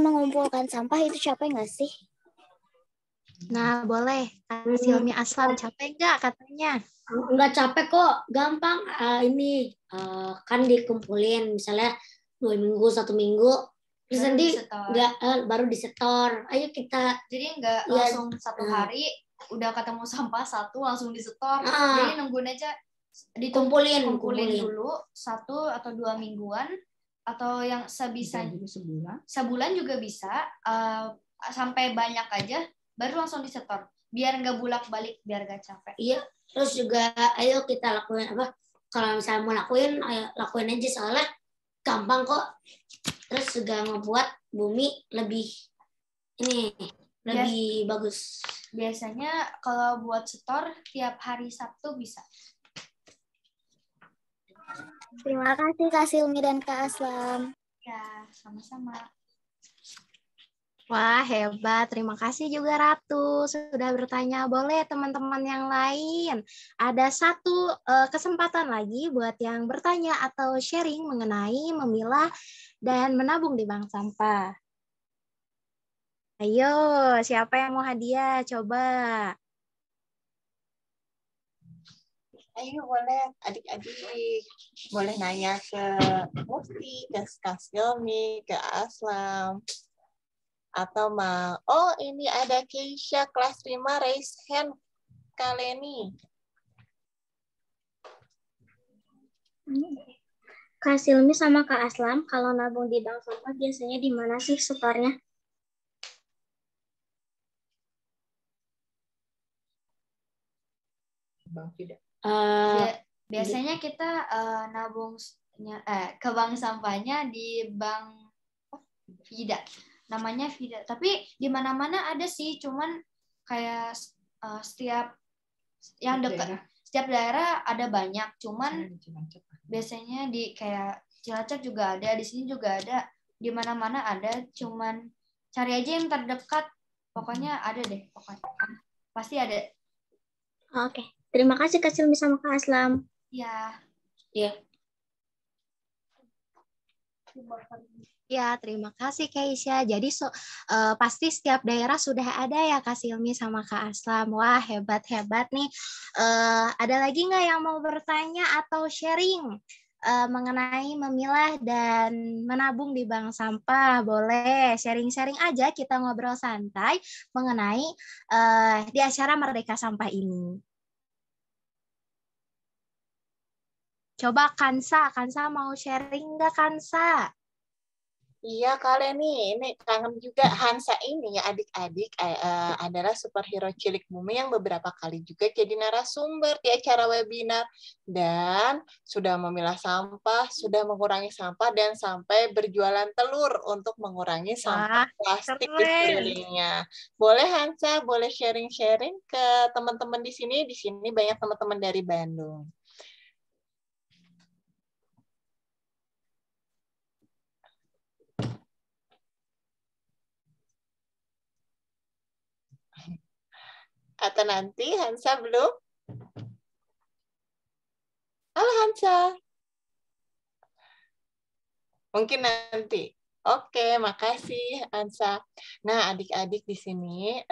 mengumpulkan sampah, itu capek nggak sih? Nah, boleh. Kak Silmi, Aslam, capek nggak katanya? Nggak capek kok, gampang. Kan dikumpulin misalnya 2 minggu, 1 minggu, terus nanti baru disetor. Ayo kita. Jadi nggak langsung satu hari udah ketemu sampah satu langsung disetor. Jadi nungguin aja kumpulin dulu 1 atau 2 mingguan, atau yang sebisanya sebulan juga bisa, sampai banyak aja baru langsung disetor, biar nggak bulak-balik, biar nggak capek. Iya, terus juga ayo kita lakuin apa? Kalau misalnya mau lakuin, ayo lakuin aja, soalnya gampang kok. Terus juga membuat bumi lebih bagus. Biasanya kalau buat setor tiap hari Sabtu bisa. Terima kasih Kak Silmi dan Kak Aslam. Ya, sama-sama. Wah, hebat. Terima kasih juga Ratu sudah bertanya. Boleh teman-teman yang lain. Ada 1 kesempatan lagi buat yang bertanya atau sharing mengenai memilah dan menabung di bank sampah. Ayo, siapa yang mau hadiah? Coba. Ayo boleh adik-adik. Boleh nanya ke Mufti, ke Kak Silmi, ke Aslam. Atau ini ada Keisha kelas 5 raise hand Kak Leni. Kak Silmi sama Kak Aslam, kalau nabung di bank sampah biasanya di mana sih setornya? Biasanya kita nabung ke bank sampahnya di bank Vida. namanya Vida. Tapi di mana-mana ada sih, cuman kayak setiap yang dekat setiap daerah ada banyak, cuman biasanya di kayak Cilacap juga ada, di sini juga ada, di mana-mana ada, cuman cari aja yang terdekat. Pokoknya ada deh, pokoknya pasti ada. Oke, terima kasih Kak Silmi sama Kak Aslam. Ya. Ya. Ya, terima kasih Kak Isya. Jadi pasti setiap daerah sudah ada ya Kak Silmi sama Kak Aslam. Wah, hebat-hebat nih. Ada lagi nggak yang mau bertanya atau sharing mengenai memilah dan menabung di bank sampah? Boleh sharing-sharing aja, kita ngobrol santai mengenai di acara Merdeka Sampah ini. Coba Kansa mau sharing nggak Kansa? Iya kalian nih, ini kangen juga. Hansa ini ya adik-adik adalah superhero cilik bumi yang beberapa kali juga jadi narasumber di acara webinar dan sudah memilah sampah, sudah mengurangi sampah dan sampai berjualan telur untuk mengurangi sampah plastik di sekelilingnya. Boleh Hansa, boleh sharing-sharing ke teman-teman di sini. Di sini banyak teman-teman dari Bandung. Atau nanti Hansa belum? Halo Hansa. Mungkin nanti. Oke, makasih Hansa. Nah, adik-adik di sini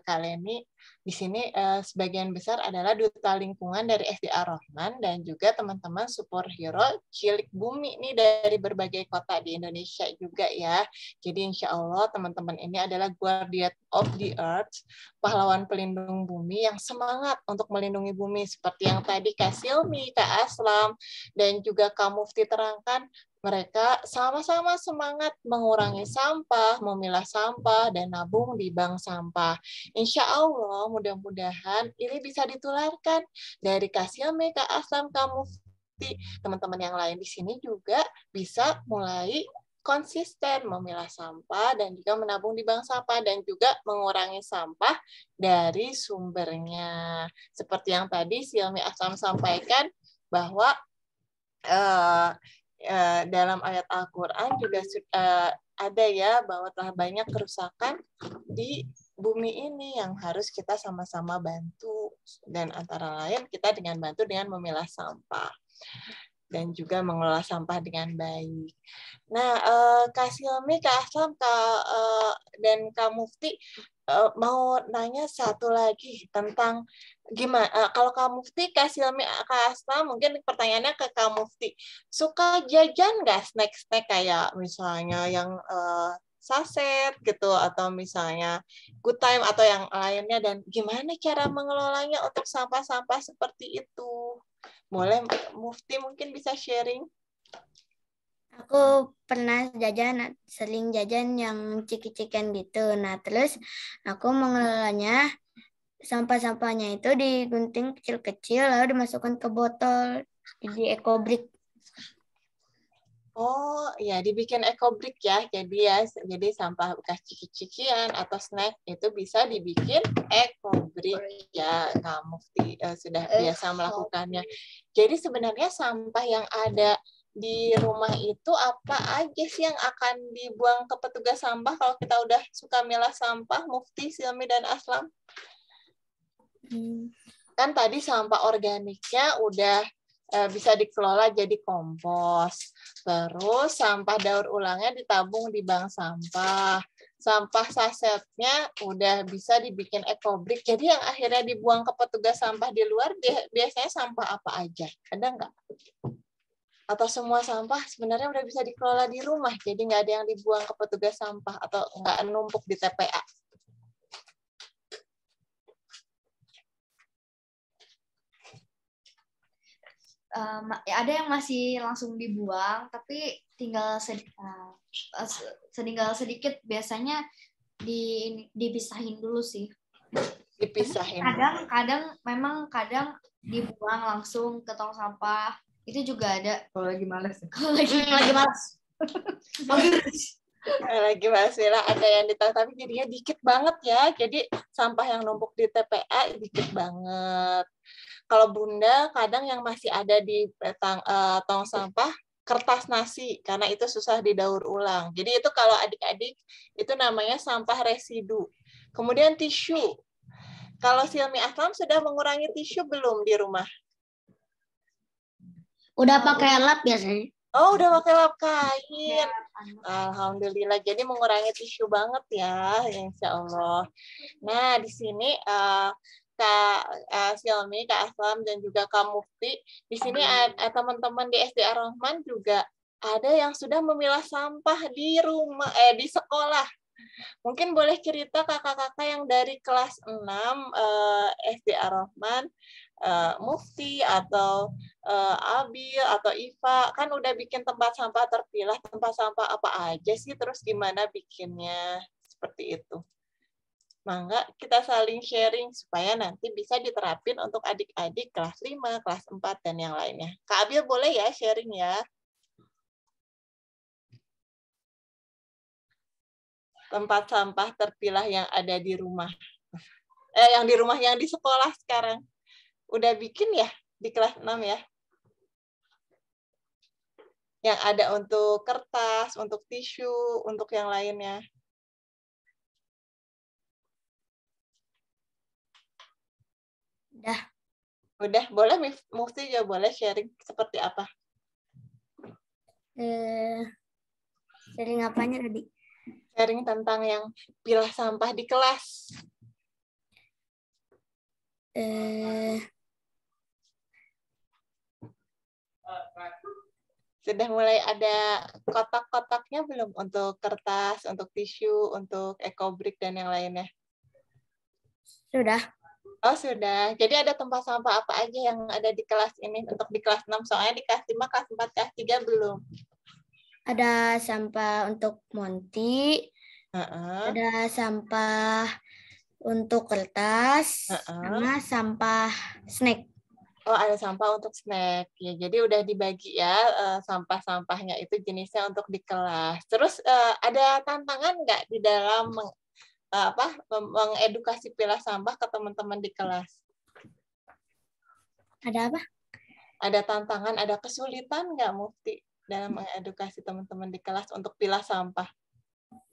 kalian nih di sini sebagian besar adalah duta lingkungan dari SDA Rohman dan juga teman-teman superhero cilik bumi nih dari berbagai kota di Indonesia juga ya. Jadi insya Allah teman-teman ini adalah guardian of the earth, pahlawan pelindung bumi yang semangat untuk melindungi bumi seperti yang tadi Kak Silmi, Kak Aslam, dan juga Kak Mufti terangkan. Mereka sama-sama semangat mengurangi sampah, memilah sampah, dan nabung di bank sampah. Insya Allah, mudah-mudahan ini bisa ditularkan dari Kak Silmi, Kak Aslam, Kak Mufti, teman-teman yang lain di sini juga bisa mulai konsisten memilah sampah dan juga menabung di bank sampah dan juga mengurangi sampah dari sumbernya. Seperti yang tadi Silmi Aslam sampaikan bahwa dalam ayat Al-Quran juga ada ya bahwa telah banyak kerusakan di bumi ini yang harus kita sama-sama bantu, dan antara lain kita bantu dengan memilah sampah dan juga mengelola sampah dengan baik. Nah, Kak Silmi, Kak Aslam, dan Kak Mufti mau nanya satu lagi tentang gimana kalau Kak Mufti, Kak Silmi, Kak Aslam, mungkin pertanyaannya ke Kak Mufti. Suka jajan nggak snack-snack kayak misalnya yang saset gitu atau misalnya Good Time atau yang lainnya, dan gimana cara mengelolanya untuk sampah-sampah seperti itu? Boleh Mufti mungkin bisa sharing? Aku pernah sering jajan yang ciki-cikian gitu. Nah, terus aku mengelolanya, sampah-sampahnya itu digunting kecil-kecil lalu dimasukkan ke botol di ekobrik. Oh, ya dibikin ekobrik ya. Jadi sampah bekas ciki-cikian atau snack itu bisa dibikin ekobrik ya. Kak Mufti sudah biasa melakukannya. Jadi sebenarnya sampah yang ada di rumah itu apa aja sih yang akan dibuang ke petugas sampah kalau kita udah suka milah sampah, Mufti, Silmi, dan Aslam? Kan tadi sampah organiknya udah bisa dikelola jadi kompos. Terus sampah daur ulangnya ditabung di bank sampah. Sampah sasetnya udah bisa dibikin ekobrik. Jadi yang akhirnya dibuang ke petugas sampah di luar biasanya sampah apa aja? Ada nggak? Atau semua sampah sebenarnya udah bisa dikelola di rumah, jadi nggak ada yang dibuang ke petugas sampah atau nggak numpuk di TPA? Ada yang masih langsung dibuang, tapi tinggal sedikit biasanya dipisahin dulu sih. Dipisahin. Kadang dibuang langsung ke tong sampah. Itu juga ada. Kalau lagi males. Kalau lagi malas. Lagi Mbak Sila ada yang ditahu tapi jadinya dikit banget ya. Jadi sampah yang numpuk di TPA dikit banget. Kalau Bunda kadang yang masih ada di tong sampah kertas nasi karena itu susah didaur ulang. Jadi itu kalau adik-adik itu namanya sampah residu. Kemudian tisu. Kalau Silmi Aslam sudah mengurangi tisu belum di rumah? Udah pakai lap biasanya. Oh, udah pakai lap kain. Alhamdulillah. Jadi mengurangi tisu banget ya, insya Allah. Nah, di sini Kak Silmi, Kak Aslam, dan juga Kak Mufti, di sini teman-teman di SD Ar-Rahman juga ada yang sudah memilah sampah di rumah, di sekolah. Mungkin boleh cerita kakak-kakak yang dari kelas 6 SD Ar-Rahman, Mufti atau Abil atau Iva kan udah bikin tempat sampah terpilah, tempat sampah apa aja sih, terus gimana bikinnya, seperti itu. Mangga kita saling sharing supaya nanti bisa diterapin untuk adik-adik kelas 5, kelas 4, dan yang lainnya. Kak Abil boleh ya sharing ya? Tempat sampah terpilah yang ada di rumah. Yang di sekolah sekarang. Udah bikin ya di kelas 6 ya? Yang ada untuk kertas, untuk tisu, untuk yang lainnya. Udah, boleh Mufti juga boleh sharing seperti apa? Sharing apanya tadi? Sharing tentang yang pilah sampah di kelas. Sudah mulai ada kotak-kotaknya belum untuk kertas, untuk tisu, untuk ekobrik dan yang lainnya? Sudah. Oh, sudah. Jadi ada tempat sampah apa aja yang ada di kelas ini untuk di kelas 6? Soalnya di kelas 5, kelas 4, kelas 3 belum. Ada sampah untuk Monty. Ada sampah untuk kertas, sama sampah snack. Oh, ada sampah untuk snack. Ya, jadi udah dibagi ya sampah-sampahnya itu jenisnya untuk di kelas. Terus ada tantangan nggak di dalam mengedukasi pilah sampah ke teman-teman di kelas? Ada apa? Ada tantangan, ada kesulitan nggak Mufti dalam mengedukasi teman-teman di kelas untuk pilah sampah?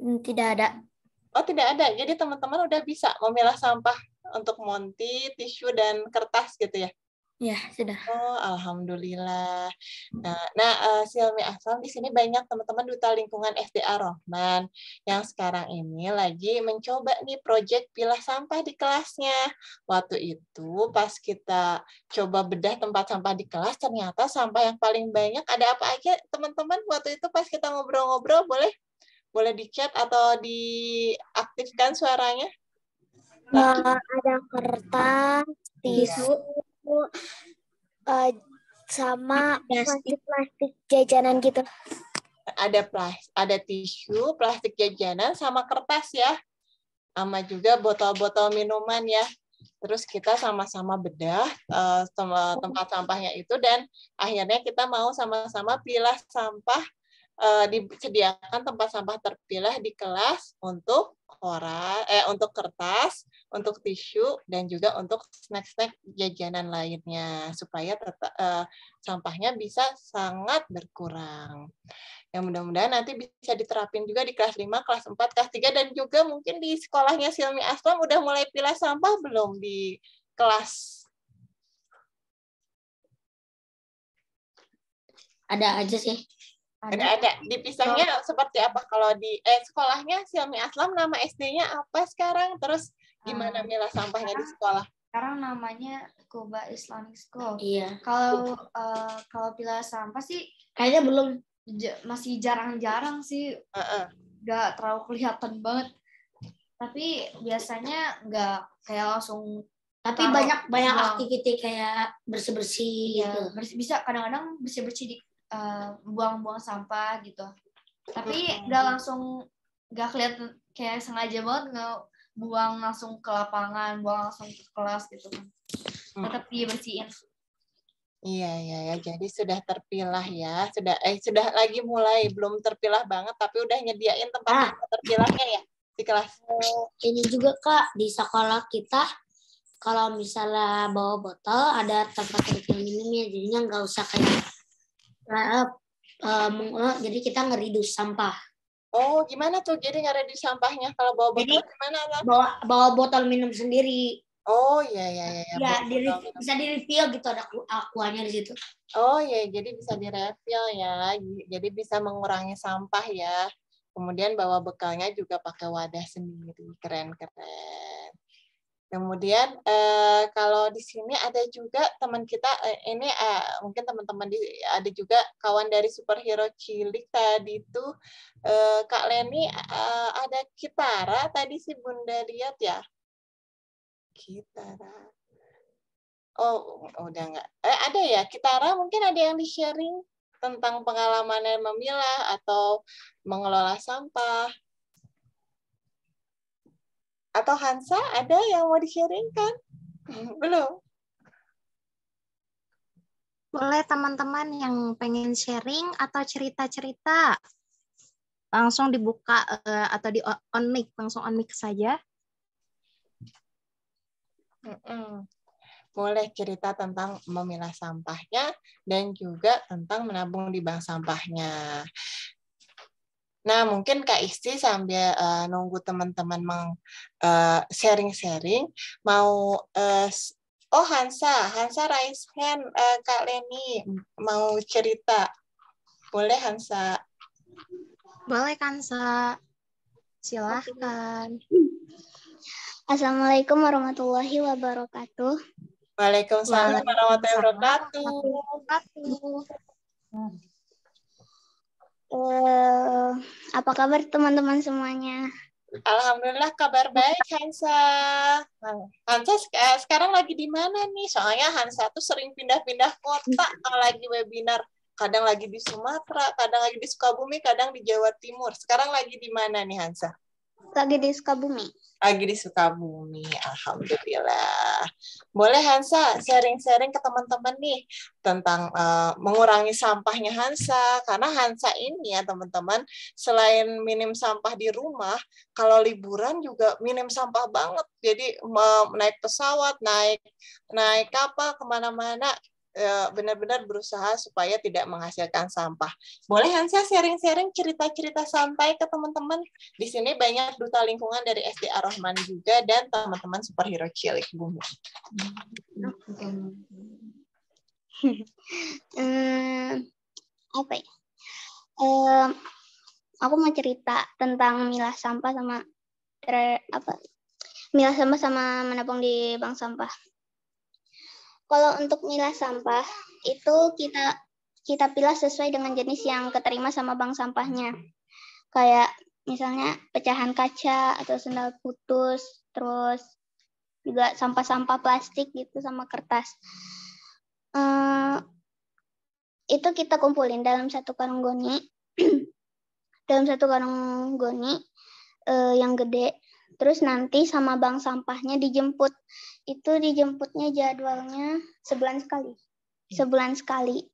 Tidak ada. Oh, tidak ada. Jadi teman-teman udah bisa memilah sampah untuk Monty, tisu, dan kertas gitu ya? Ya, sudah. Oh, alhamdulillah. Nah, Silmi Aslam di sini banyak teman-teman duta lingkungan SD Ar-Rahman yang sekarang ini lagi mencoba nih proyek pilah sampah di kelasnya. Waktu itu pas kita coba bedah tempat sampah di kelas, ternyata sampah yang paling banyak ada apa aja, teman-teman? Waktu itu pas kita ngobrol-ngobrol, boleh di chat atau diaktifkan suaranya? Ada kertas, tisu, sama plastik jajanan gitu. Ada tisu, plastik jajanan, sama kertas ya. Sama juga botol-botol minuman ya. Terus kita sama-sama bedah tempat sampahnya itu, dan akhirnya kita mau sama-sama pilah sampah, disediakan tempat sampah terpilah di kelas untuk untuk kertas, untuk tisu, dan juga untuk snack-snack jajanan lainnya supaya sampahnya bisa sangat berkurang. Ya, mudah-mudahan nanti bisa diterapin juga di kelas 5, kelas 4, kelas 3, dan juga mungkin di sekolahnya Silmi Aslam udah mulai pilah sampah belum di kelas? Ada aja sih. Ada. Dipisahnya seperti apa kalau di sekolahnya Silmi Aslam, nama SD-nya apa sekarang? Terus gimana milah sampahnya di sekolah? Sekarang namanya Kuba Islamic School. Iya. Kalau pilah sampah sih Kayaknya belum. Masih jarang-jarang sih. Nggak terlalu kelihatan banget. Tapi biasanya nggak kayak langsung. Tapi banyak aktiviti kayak bersih-bersih gitu. Bisa kadang-kadang bersih-bersih di buang-buang sampah gitu. Tapi nggak langsung, nggak kelihatan kayak sengaja banget nggak buang langsung ke lapangan, buang langsung ke kelas gitu kan. Tetap dibersihin. Iya, iya, ya. Jadi sudah terpilah ya. Sudah lagi mulai, belum terpilah banget, tapi udah nyediain tempat terpilahnya ya di kelas. Ini juga Kak, di sekolah kita kalau misalnya bawa botol ada tempat refill minumnya, jadinya nggak usah kayak jadi kita ngeridus sampah. Oh, gimana tuh? Jadi nggak ada di sampahnya kalau bawa botol gimana lah? Bawa botol minum sendiri. Oh, iya, iya, iya. Ya, bisa di-refill gitu, ada aquanya di situ. Oh ya, jadi bisa direfill ya. Jadi bisa mengurangi sampah ya. Kemudian bawa bekalnya juga pakai wadah sendiri. Keren-keren. Kemudian kalau di sini ada juga teman kita, ini mungkin teman-teman ada juga kawan dari superhero cilik tadi itu Kak Leni ada Kitara tadi si Bunda lihat ya. Kitara. Oh, udah enggak. Ada ya, Kitara mungkin ada yang di-sharing tentang pengalamannya memilah atau mengelola sampah. Atau Hansa ada yang mau di-sharing kan? Belum? Boleh teman-teman yang pengen sharing atau cerita-cerita. Langsung dibuka atau di on mic, langsung on mic saja. Boleh cerita tentang memilah sampahnya dan juga tentang menabung di bank sampahnya. Nah, mungkin Kak Isti sambil nunggu teman-teman sharing-sharing, mau Hansa raise hand, Kak Leni mau cerita. Boleh Hansa? Boleh Hansa. Silahkan. Assalamualaikum warahmatullahi wabarakatuh. Waalaikumsalam warahmatullahi wabarakatuh. Apa kabar teman-teman semuanya? Alhamdulillah kabar baik Hansa. Hansa sekarang lagi di mana nih? Soalnya Hansa tuh sering pindah-pindah kota kalau lagi webinar. Kadang lagi di Sumatera, kadang lagi di Sukabumi, kadang di Jawa Timur. Sekarang lagi di mana nih Hansa? Lagi di Sukabumi. Lagi di Sukabumi, alhamdulillah. Boleh Hansa sharing-sharing ke teman-teman nih tentang mengurangi sampahnya Hansa. Karena Hansa ini ya teman-teman, selain minim sampah di rumah, kalau liburan juga minim sampah banget. Jadi naik pesawat, naik kapal kemana-mana, benar-benar berusaha supaya tidak menghasilkan sampah. Boleh Hansa sharing-sharing cerita-cerita santai ke teman-teman? Di sini banyak duta lingkungan dari SD Ar-Rahman juga dan teman-teman superhero cilik bumi. Apa ya? Aku mau cerita tentang milah sampah sama milah sampah sama menabung di bank sampah. Kalau untuk milah sampah itu kita pilah sesuai dengan jenis yang keterima sama bank sampahnya. Kayak misalnya pecahan kaca atau sendal putus, terus juga sampah-sampah plastik gitu sama kertas. Itu kita kumpulin dalam satu karung goni, yang gede. Terus nanti sama bank sampahnya dijemput. Itu dijemputnya jadwalnya sebulan sekali.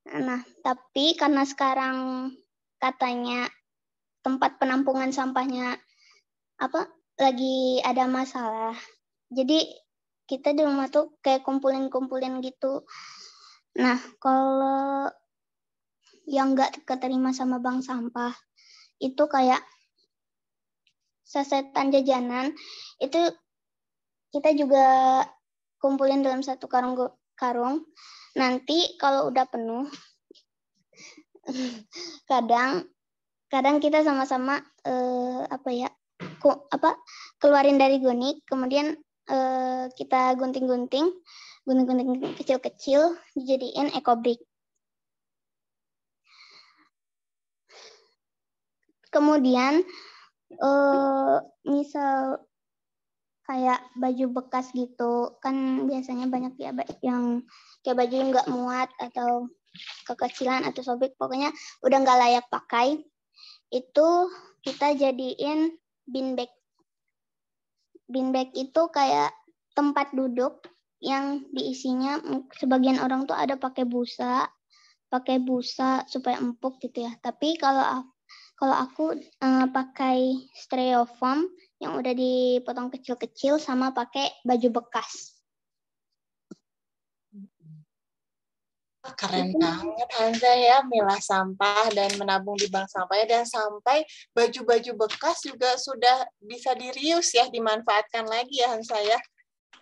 Nah, tapi karena sekarang katanya tempat penampungan sampahnya lagi ada masalah. Jadi kita di rumah tuh kayak kumpulin gitu. Nah, kalau yang nggak keterima sama bank sampah itu kayak sasetan jajanan, itu kita juga kumpulin dalam satu karung. Nanti kalau udah penuh, kadang kita sama-sama keluarin dari goni, kemudian kita gunting-gunting kecil-kecil, dijadiin ekobrik. Kemudian misal kayak baju bekas gitu, kan biasanya banyak ya yang kayak baju yang nggak muat atau kekecilan atau sobek, pokoknya udah nggak layak pakai, itu kita jadiin bin bag. Bin bag itu kayak tempat duduk yang diisinya sebagian orang tuh ada pakai busa supaya empuk gitu ya. Tapi kalau aku pakai styrofoam yang udah dipotong kecil-kecil sama pakai baju bekas. Keren banget Hansa ya, milah sampah dan menabung di bank sampahnya, dan sampai baju-baju bekas juga sudah bisa di-reuse ya, dimanfaatkan lagi ya Hansa ya.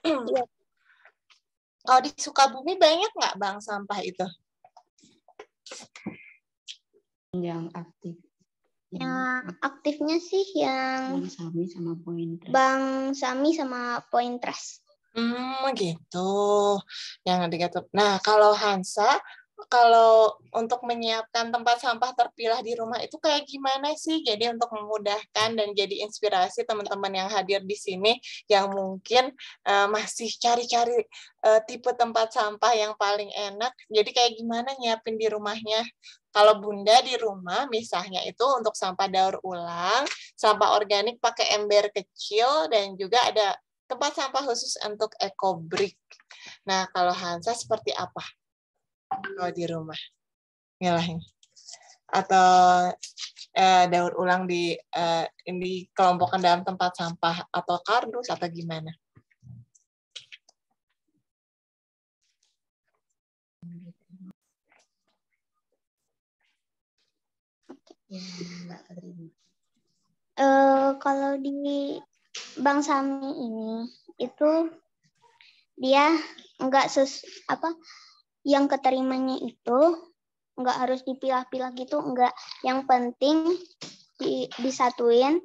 Iya. Kalau di Sukabumi banyak nggak bank sampah itu? Yang aktif. Yang aktifnya sih yang Bank Sami sama Pointrust. Bank Sami sama Pointrust. Gitu. Yang digatur. Nah, kalau Hansa, kalau untuk menyiapkan tempat sampah terpilah di rumah itu kayak gimana sih? Jadi untuk memudahkan dan jadi inspirasi teman-teman yang hadir di sini yang mungkin masih cari-cari tipe tempat sampah yang paling enak. Jadi kayak gimana nyiapin di rumahnya? Kalau Bunda di rumah misalnya itu untuk sampah daur ulang, sampah organik pakai ember kecil, dan juga ada tempat sampah khusus untuk EcoBrick. Nah, kalau Hansa seperti apa kalau di rumah? Milahnya. Atau daur ulang dikelompokkan dalam tempat sampah atau kardus atau gimana? Kalau di Bank Sami ini itu dia enggak yang keterimanya itu enggak harus dipilah-pilah gitu, enggak. Yang penting disatuin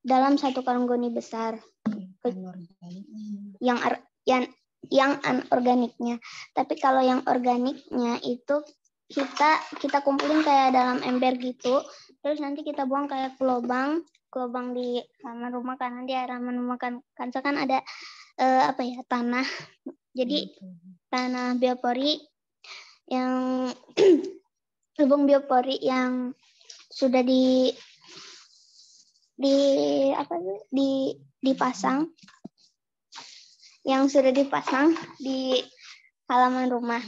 dalam satu karung goni besar. Yang anorganiknya. Tapi kalau yang organiknya itu kita kumpulin kayak dalam ember gitu, terus nanti kita buang kayak ke lubang di halaman rumah, karena di halaman rumah kan ada tanah. Jadi tanah biopori yang lubang biopori yang sudah dipasang di halaman rumah.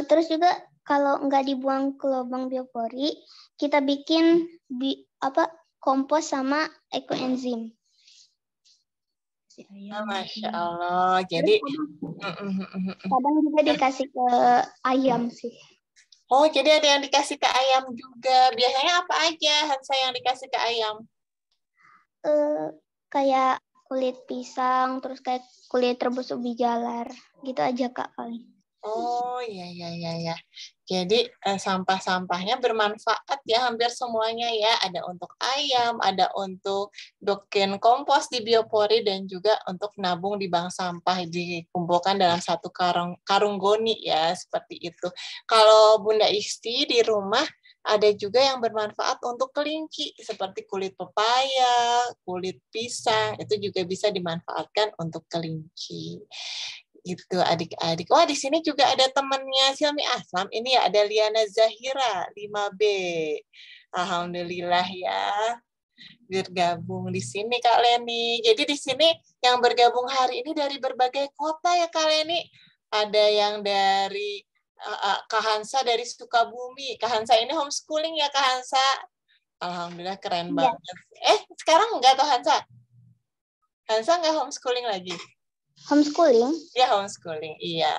Terus juga kalau nggak dibuang ke lubang biopori, kita bikin kompos sama ekoenzim. Masya Allah. Jadi kadang juga dikasih ke ayam sih. Oh, jadi ada yang dikasih ke ayam juga. Biasanya apa aja Hansa yang dikasih ke ayam? Kayak kulit pisang, terus kayak kulit rebus ubi jalar, gitu aja Kak paling. Oh, iya. Jadi sampah-sampahnya bermanfaat ya, hampir semuanya ya. Ada untuk ayam, ada untuk bikin kompos di biopori, dan juga untuk nabung di bank sampah, dikumpulkan dalam satu karung goni ya, seperti itu. Kalau Bunda Isti di rumah ada juga yang bermanfaat untuk kelinci, seperti kulit pepaya, kulit pisang, itu juga bisa dimanfaatkan untuk kelinci. Gitu adik-adik. Wah, di sini juga ada temannya Silmi Aslam. Ini ya, ada Liana Zahira 5B. Alhamdulillah ya, bergabung di sini Kak Leni. Jadi di sini yang bergabung hari ini dari berbagai kota ya Kak Leni. Ada yang dari Kak Hansa dari Sukabumi. Kak Hansa ini homeschooling ya Kak Hansa. Alhamdulillah keren banget. Sekarang enggak tuh Hansa? Hansa enggak homeschooling lagi? Homeschooling? Ya, homeschooling, iya.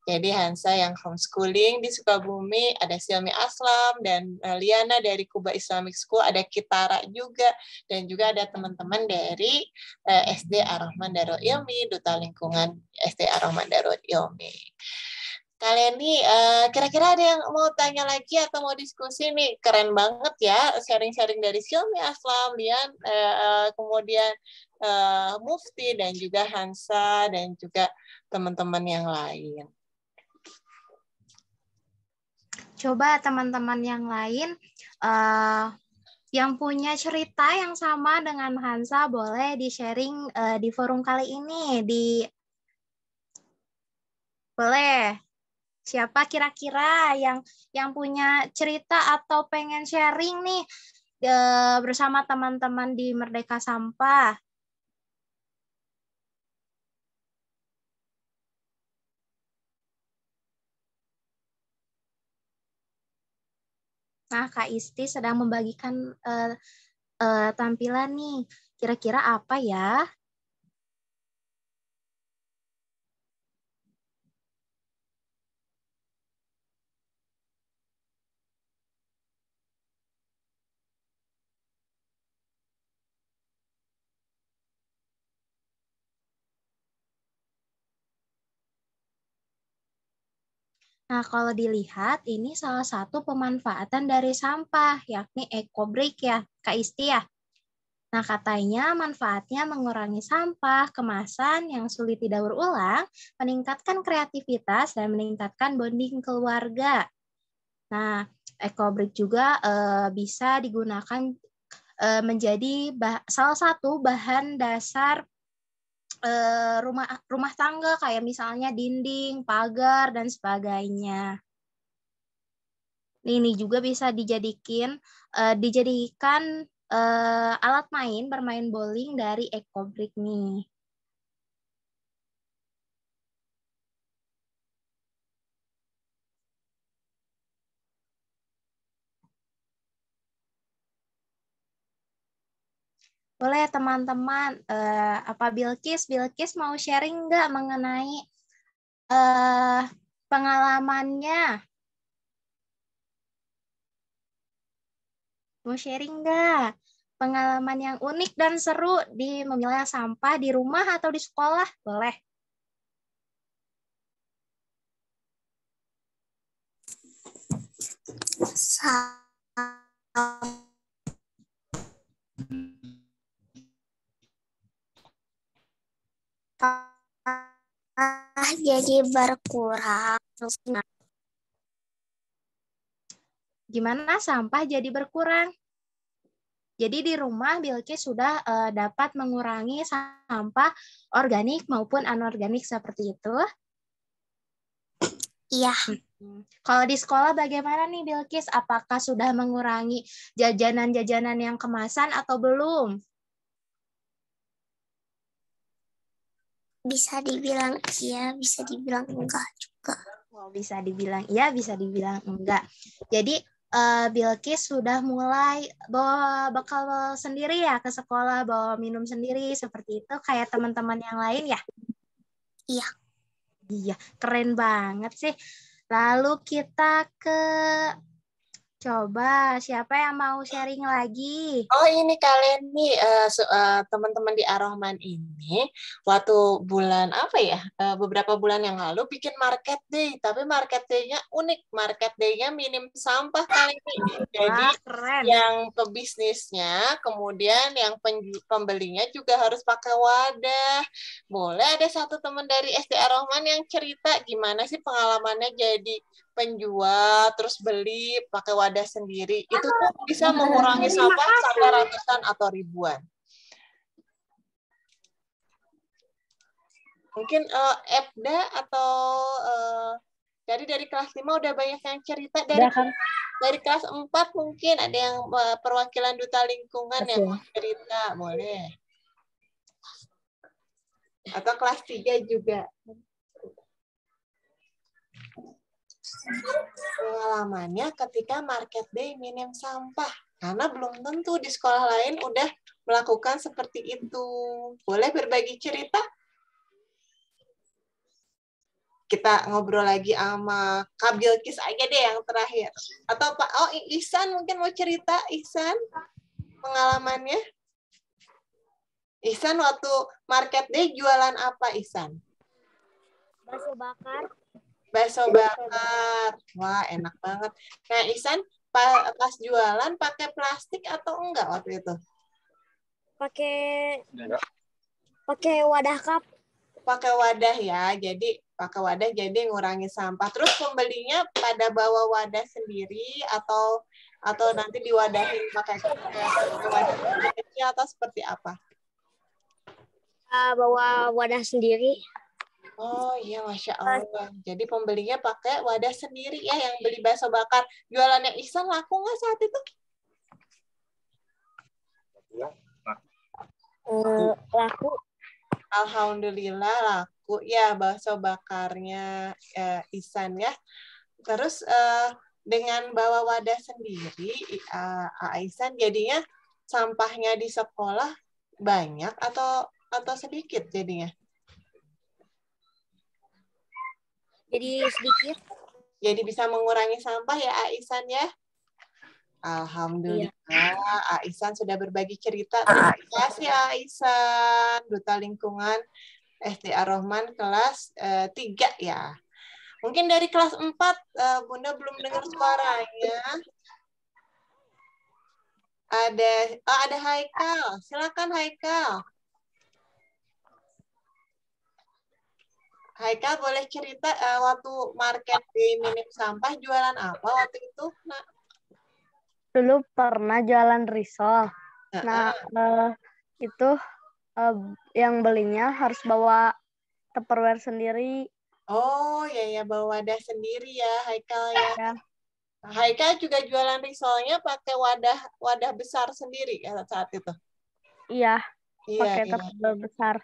Jadi Hansa yang homeschooling di Sukabumi, ada Silmi Aslam, dan Liana dari Kuba Islamic School, ada Kitara juga, dan juga ada teman-teman dari SD Ar-Rahman Darul Ilmi, Duta Lingkungan SD Ar-Rahman Darul Ilmi. Kalian nih, kira-kira ada yang mau tanya lagi atau mau diskusi nih? Keren banget ya, sharing-sharing dari Silmi Aslam, Lian, kemudian Mufti, dan juga Hansa, dan juga teman-teman yang lain. Coba teman-teman yang lain yang punya cerita yang sama dengan Hansa boleh di-sharing di forum kali ini. Boleh. Siapa kira-kira yang punya cerita atau pengen sharing nih bersama teman-teman di Merdeka Sampah. Nah, Kak Isti sedang membagikan tampilan nih. Kira-kira apa ya? Nah, kalau dilihat, ini salah satu pemanfaatan dari sampah, yakni eco-brick ya, Kak Isti ya. Nah, katanya manfaatnya mengurangi sampah, kemasan yang sulit didaur ulang, meningkatkan kreativitas, dan meningkatkan bonding keluarga. Nah, eco-brick juga bisa digunakan menjadi salah satu bahan dasar rumah tangga, kayak misalnya dinding, pagar, dan sebagainya. Ini juga bisa dijadikan alat main bermain bowling dari eco-brick nih. Boleh teman-teman, apa Bilkis mau sharing nggak mengenai pengalamannya? Mau sharing nggak pengalaman yang unik dan seru di memilah sampah di rumah atau di sekolah? Boleh. Jadi berkurang. Gimana sampah jadi berkurang? Jadi di rumah Bilkis sudah dapat mengurangi sampah organik maupun anorganik seperti itu. Iya. Kalau di sekolah bagaimana nih Bilkis? Apakah sudah mengurangi jajanan-jajanan yang kemasan atau belum? Bisa dibilang iya, bisa dibilang enggak juga. Oh, bisa dibilang iya, bisa dibilang enggak. Jadi Bilkis sudah mulai bawa bekal sendiri ya ke sekolah, bawa minum sendiri seperti itu kayak teman-teman yang lain ya? Iya. Iya, keren banget sih. Lalu kita coba siapa yang mau sharing lagi? Oh ini kalian nih teman-teman di Ar-Rahman ini waktu bulan apa ya beberapa bulan yang lalu bikin market day, tapi market day-nya unik, market day-nya minim sampah kali ini. Jadi keren. yang pebisnisnya kemudian yang pembelinya juga harus pakai wadah. Boleh ada satu teman dari SD Ar-Rahman yang cerita gimana sih pengalamannya jadi penjual terus beli pakai wadah sendiri, itu tuh bisa mengurangi sampah sampai ratusan atau ribuan. Mungkin Ebda atau dari kelas 5 udah banyak yang cerita, dari kelas 4 mungkin ada yang perwakilan duta lingkungan yang mau cerita, boleh. Atau kelas 3 juga. Pengalamannya ketika market day minim sampah, karena belum tentu di sekolah lain udah melakukan seperti itu. Boleh berbagi cerita? Kita ngobrol lagi sama Kak Bilkis aja deh yang terakhir. Atau Pak, Ihsan mungkin mau cerita, Ihsan pengalamannya? Ihsan waktu market day jualan apa, Ihsan? Bakso bakar. Bakso bakar. Wah, enak banget. Nah, Ihsan pas jualan pakai plastik atau enggak waktu itu? Pakai wadah cup. Pakai wadah ya. Jadi pakai wadah jadi ngurangi sampah. Terus pembelinya pada bawa wadah sendiri atau nanti diwadahin pakai wadah kecil atau seperti apa? Bawa wadah sendiri. Oh iya, Masya Allah. Jadi pembelinya pakai wadah sendiri ya, yang beli bakso bakar. Jualannya Ihsan laku nggak saat itu? Laku. Alhamdulillah laku ya bakso bakarnya Ihsan ya. Terus dengan bawa wadah sendiri, Ihsan jadinya sampahnya di sekolah banyak atau sedikit jadinya? Jadi sedikit. Jadi bisa mengurangi sampah ya Ihsan ya? Alhamdulillah, Ihsan sudah berbagi cerita. Terima kasih Ihsan, Duta Lingkungan SD Ar-Rahman kelas 3 ya. Mungkin dari kelas 4, Bunda belum dengar suaranya. Ada Haikal, silakan Haikal. Haikal boleh cerita waktu market di Minim Sampah jualan apa waktu itu? Nah. Dulu pernah jualan risol. Nah, itu yang belinya harus bawa Tupperware sendiri. Oh, ya bawa wadah sendiri ya, Haikal ya. Haikal juga jualan risolnya pakai wadah besar sendiri ya saat itu. Iya. Pakai Tupperware besar.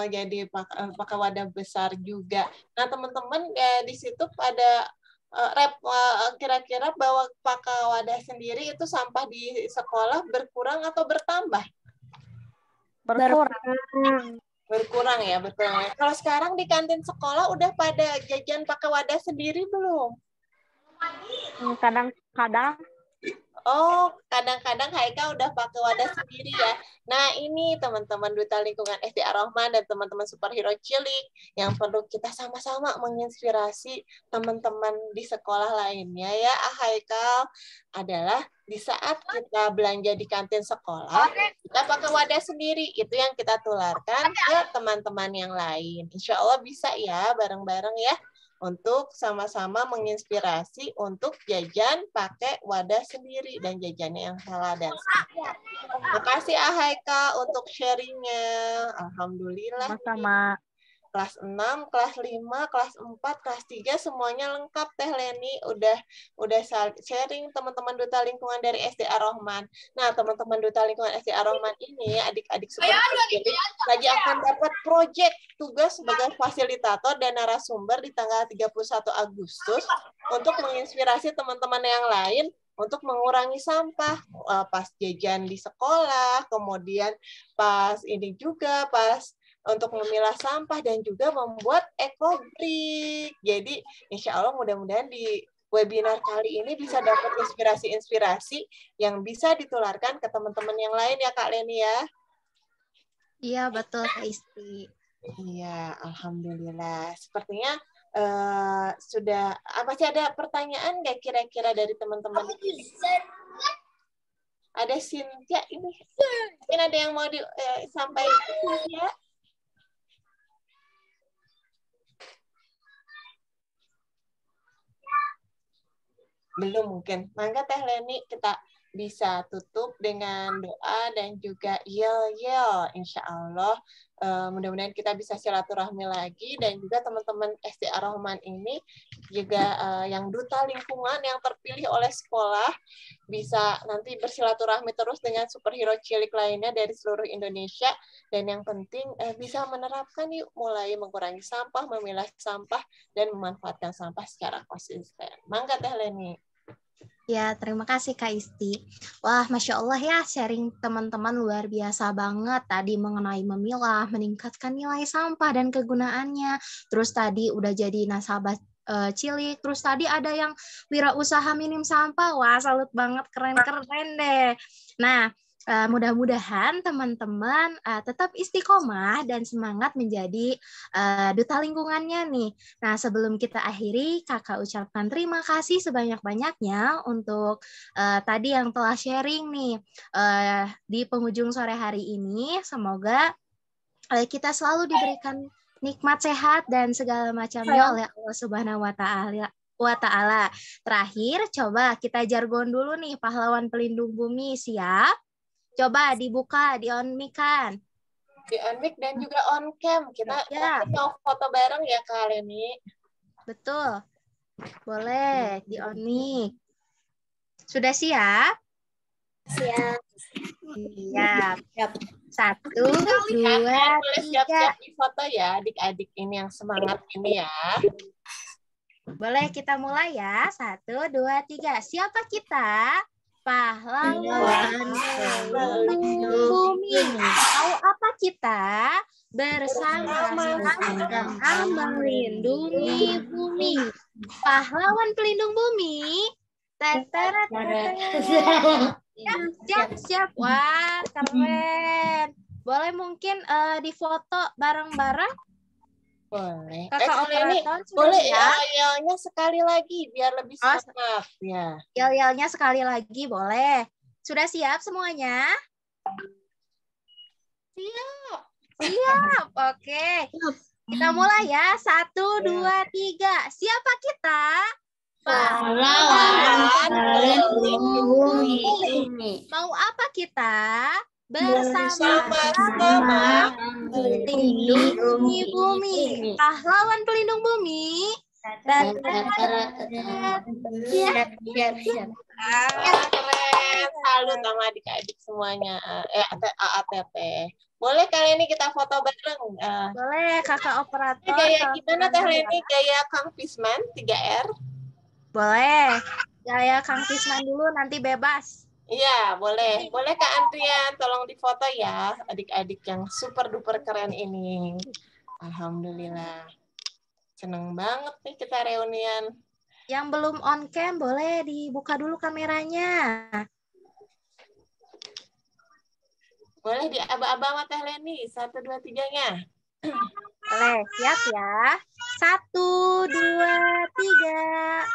Jadi pakai wadah besar juga. Nah, teman-teman di situ pada kira-kira bawa pakai wadah sendiri itu sampah di sekolah berkurang atau bertambah? Berkurang ya, betul. Kalau sekarang di kantin sekolah udah pada jajan pakai wadah sendiri belum? Kadang-kadang. Oh, kadang-kadang Haikal udah pakai wadah sendiri ya. Nah, ini teman-teman Duta Lingkungan SD Ar-Rahman dan teman-teman superhero cilik yang perlu kita sama-sama menginspirasi teman-teman di sekolah lainnya ya, Haikal, adalah di saat kita belanja di kantin sekolah, kita pakai wadah sendiri. Itu yang kita tularkan ke teman-teman yang lain. Insya Allah bisa ya, bareng-bareng ya, untuk sama-sama menginspirasi untuk jajan pakai wadah sendiri dan jajannya yang halal dan sehat. Terima kasih Haikal untuk sharingnya. Alhamdulillah. Sama-sama. Kelas 6, kelas 5, kelas 4, kelas 3 semuanya lengkap Teh Leni. Udah sharing teman-teman Duta Lingkungan dari SD Ar-Rahman. Nah, teman-teman Duta Lingkungan SD Ar-Rahman ini adik-adik seperti ini lagi akan dapat proyek tugas sebagai fasilitator dan narasumber di tanggal 31 Agustus untuk menginspirasi teman-teman yang lain untuk mengurangi sampah pas jajan di sekolah, kemudian pas ini juga pas untuk memilah sampah dan juga membuat ekobrik. Jadi insya Allah mudah-mudahan di webinar kali ini bisa dapat inspirasi-inspirasi yang bisa ditularkan ke teman-teman yang lain ya Kak Leni ya. Iya betul Kak Isti. Iya, alhamdulillah. Sepertinya sudah masih ada pertanyaan nggak kira-kira dari teman-teman? Ada Cynthia ini. Mungkin ada yang mau disampaikan ya? Belum mungkin. Mangga Teh Leni kita bisa tutup dengan doa dan juga yel-yel. Insya Allah mudah-mudahan kita bisa silaturahmi lagi dan juga teman-teman SD Ar-Rahman ini juga yang duta lingkungan yang terpilih oleh sekolah bisa nanti bersilaturahmi terus dengan superhero cilik lainnya dari seluruh Indonesia dan yang penting bisa menerapkan yuk mulai mengurangi sampah, memilah sampah dan memanfaatkan sampah secara konsisten. Mangga Teh Leni. Ya, terima kasih Kak Isti. Wah, Masya Allah ya, sharing teman-teman luar biasa banget tadi mengenai memilah, meningkatkan nilai sampah dan kegunaannya. Terus tadi udah jadi nasabah cilik, terus tadi ada yang wirausaha minim sampah. Wah, salut banget, keren-keren deh. Nah, mudah-mudahan teman-teman tetap istiqomah dan semangat menjadi duta lingkungannya nih. Nah, sebelum kita akhiri, Kakak ucapkan terima kasih sebanyak-banyaknya untuk tadi yang telah sharing nih di penghujung sore hari ini. Semoga kita selalu diberikan nikmat sehat dan segala macamnya oleh Allah Subhanahu wa Ta'ala. Terakhir, coba kita jargon dulu nih, pahlawan pelindung bumi. Siap? Coba dibuka, di-on-mic-kan. Di-on-mic dan juga on-cam. Kita mau foto bareng ya Kak Leni. Betul. Boleh, di-on-mic. Sudah siap? Siap. Siap. Siap. 1, 2, Boleh 3. siap-siap di foto ya, adik-adik ini yang semangat ini ya. Boleh kita mulai ya. 1, 2, 3. Siapa kita? Pahlawan pelindung bumi. Tahu apa kita? Bersama-sama melindungi bumi. Pahlawan pelindung bumi. Teteret, siap. Wah, keren. Boleh mungkin difoto bareng-bareng? Boleh. Kakak Kalau ini operator sudah boleh siap? yel-yelnya sekali lagi biar lebih Oh, semangat ya. Yel-yelnya sekali lagi boleh. Sudah siap semuanya? Siap. Oke. Kita mulai ya. 1, 2, 3. Siapa kita? Pahlawan pelindung bumi. Mau apa kita? Bersama-sama melindungi bumi. Pahlawan pelindung bumi. Siap. Keren. Salut sama adik-adik semuanya. AATP. Boleh kali ini kita foto bareng. Boleh kakak Ini operator. gaya kalau gimana sudah Teh siap. Leni? Gaya Kang Pisman 3R? Boleh. Gaya Kang Tisman dulu nanti bebas. Iya, boleh. Boleh Kak Andrian, tolong difoto ya adik-adik yang super duper keren ini. Alhamdulillah. Seneng banget nih kita reunian. Yang belum on cam boleh dibuka dulu kameranya. Boleh di aba-aba sama Teh Leni. 1, 2, 3-nya. Boleh, siap ya. 1, 2, 3.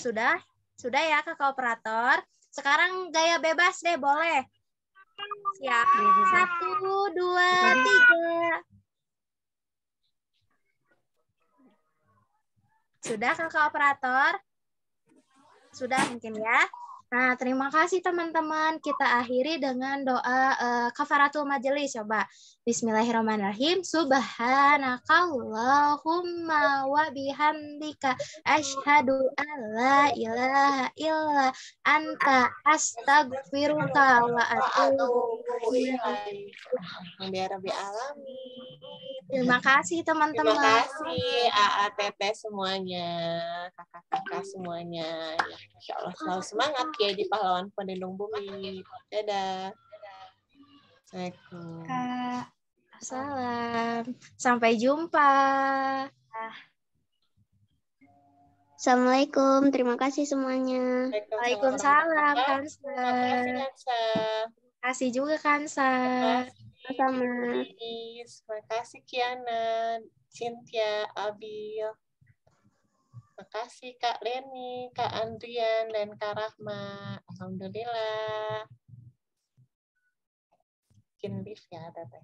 Sudah? Sudah ya kakak operator. Sekarang gaya bebas deh, boleh. Siap. 1, 2, 3. Sudah kakak operator? Sudah mungkin ya. Nah, terima kasih teman-teman. Kita akhiri dengan doa kafaratul majelis. Coba. Bismillahirrahmanirrahim. Subhanakallahumma wa bihamdika asyhadu an la ilaha illa anta astaghfiruka wa atubu ilaik. Terima kasih Terima teman-teman. kasih AATT semuanya, kakak-kakak semuanya. Ya, Insya Allah selalu semangat ya di pahlawan pelindung bumi. Dadah. Assalamualaikum. Kak. Salam. Sampai jumpa. Assalamualaikum, terima kasih semuanya. Waalaikumsalam, Kansa. Terima kasih, Kansa. Terima kasih juga, Kansa. Sama-sama. Terima kasih, Kiana, Cynthia, Abil. Terima kasih, Kak Leni, Kak Andrian, dan Kak Rahma. Alhamdulillah. Bikin lift ya, Teteh.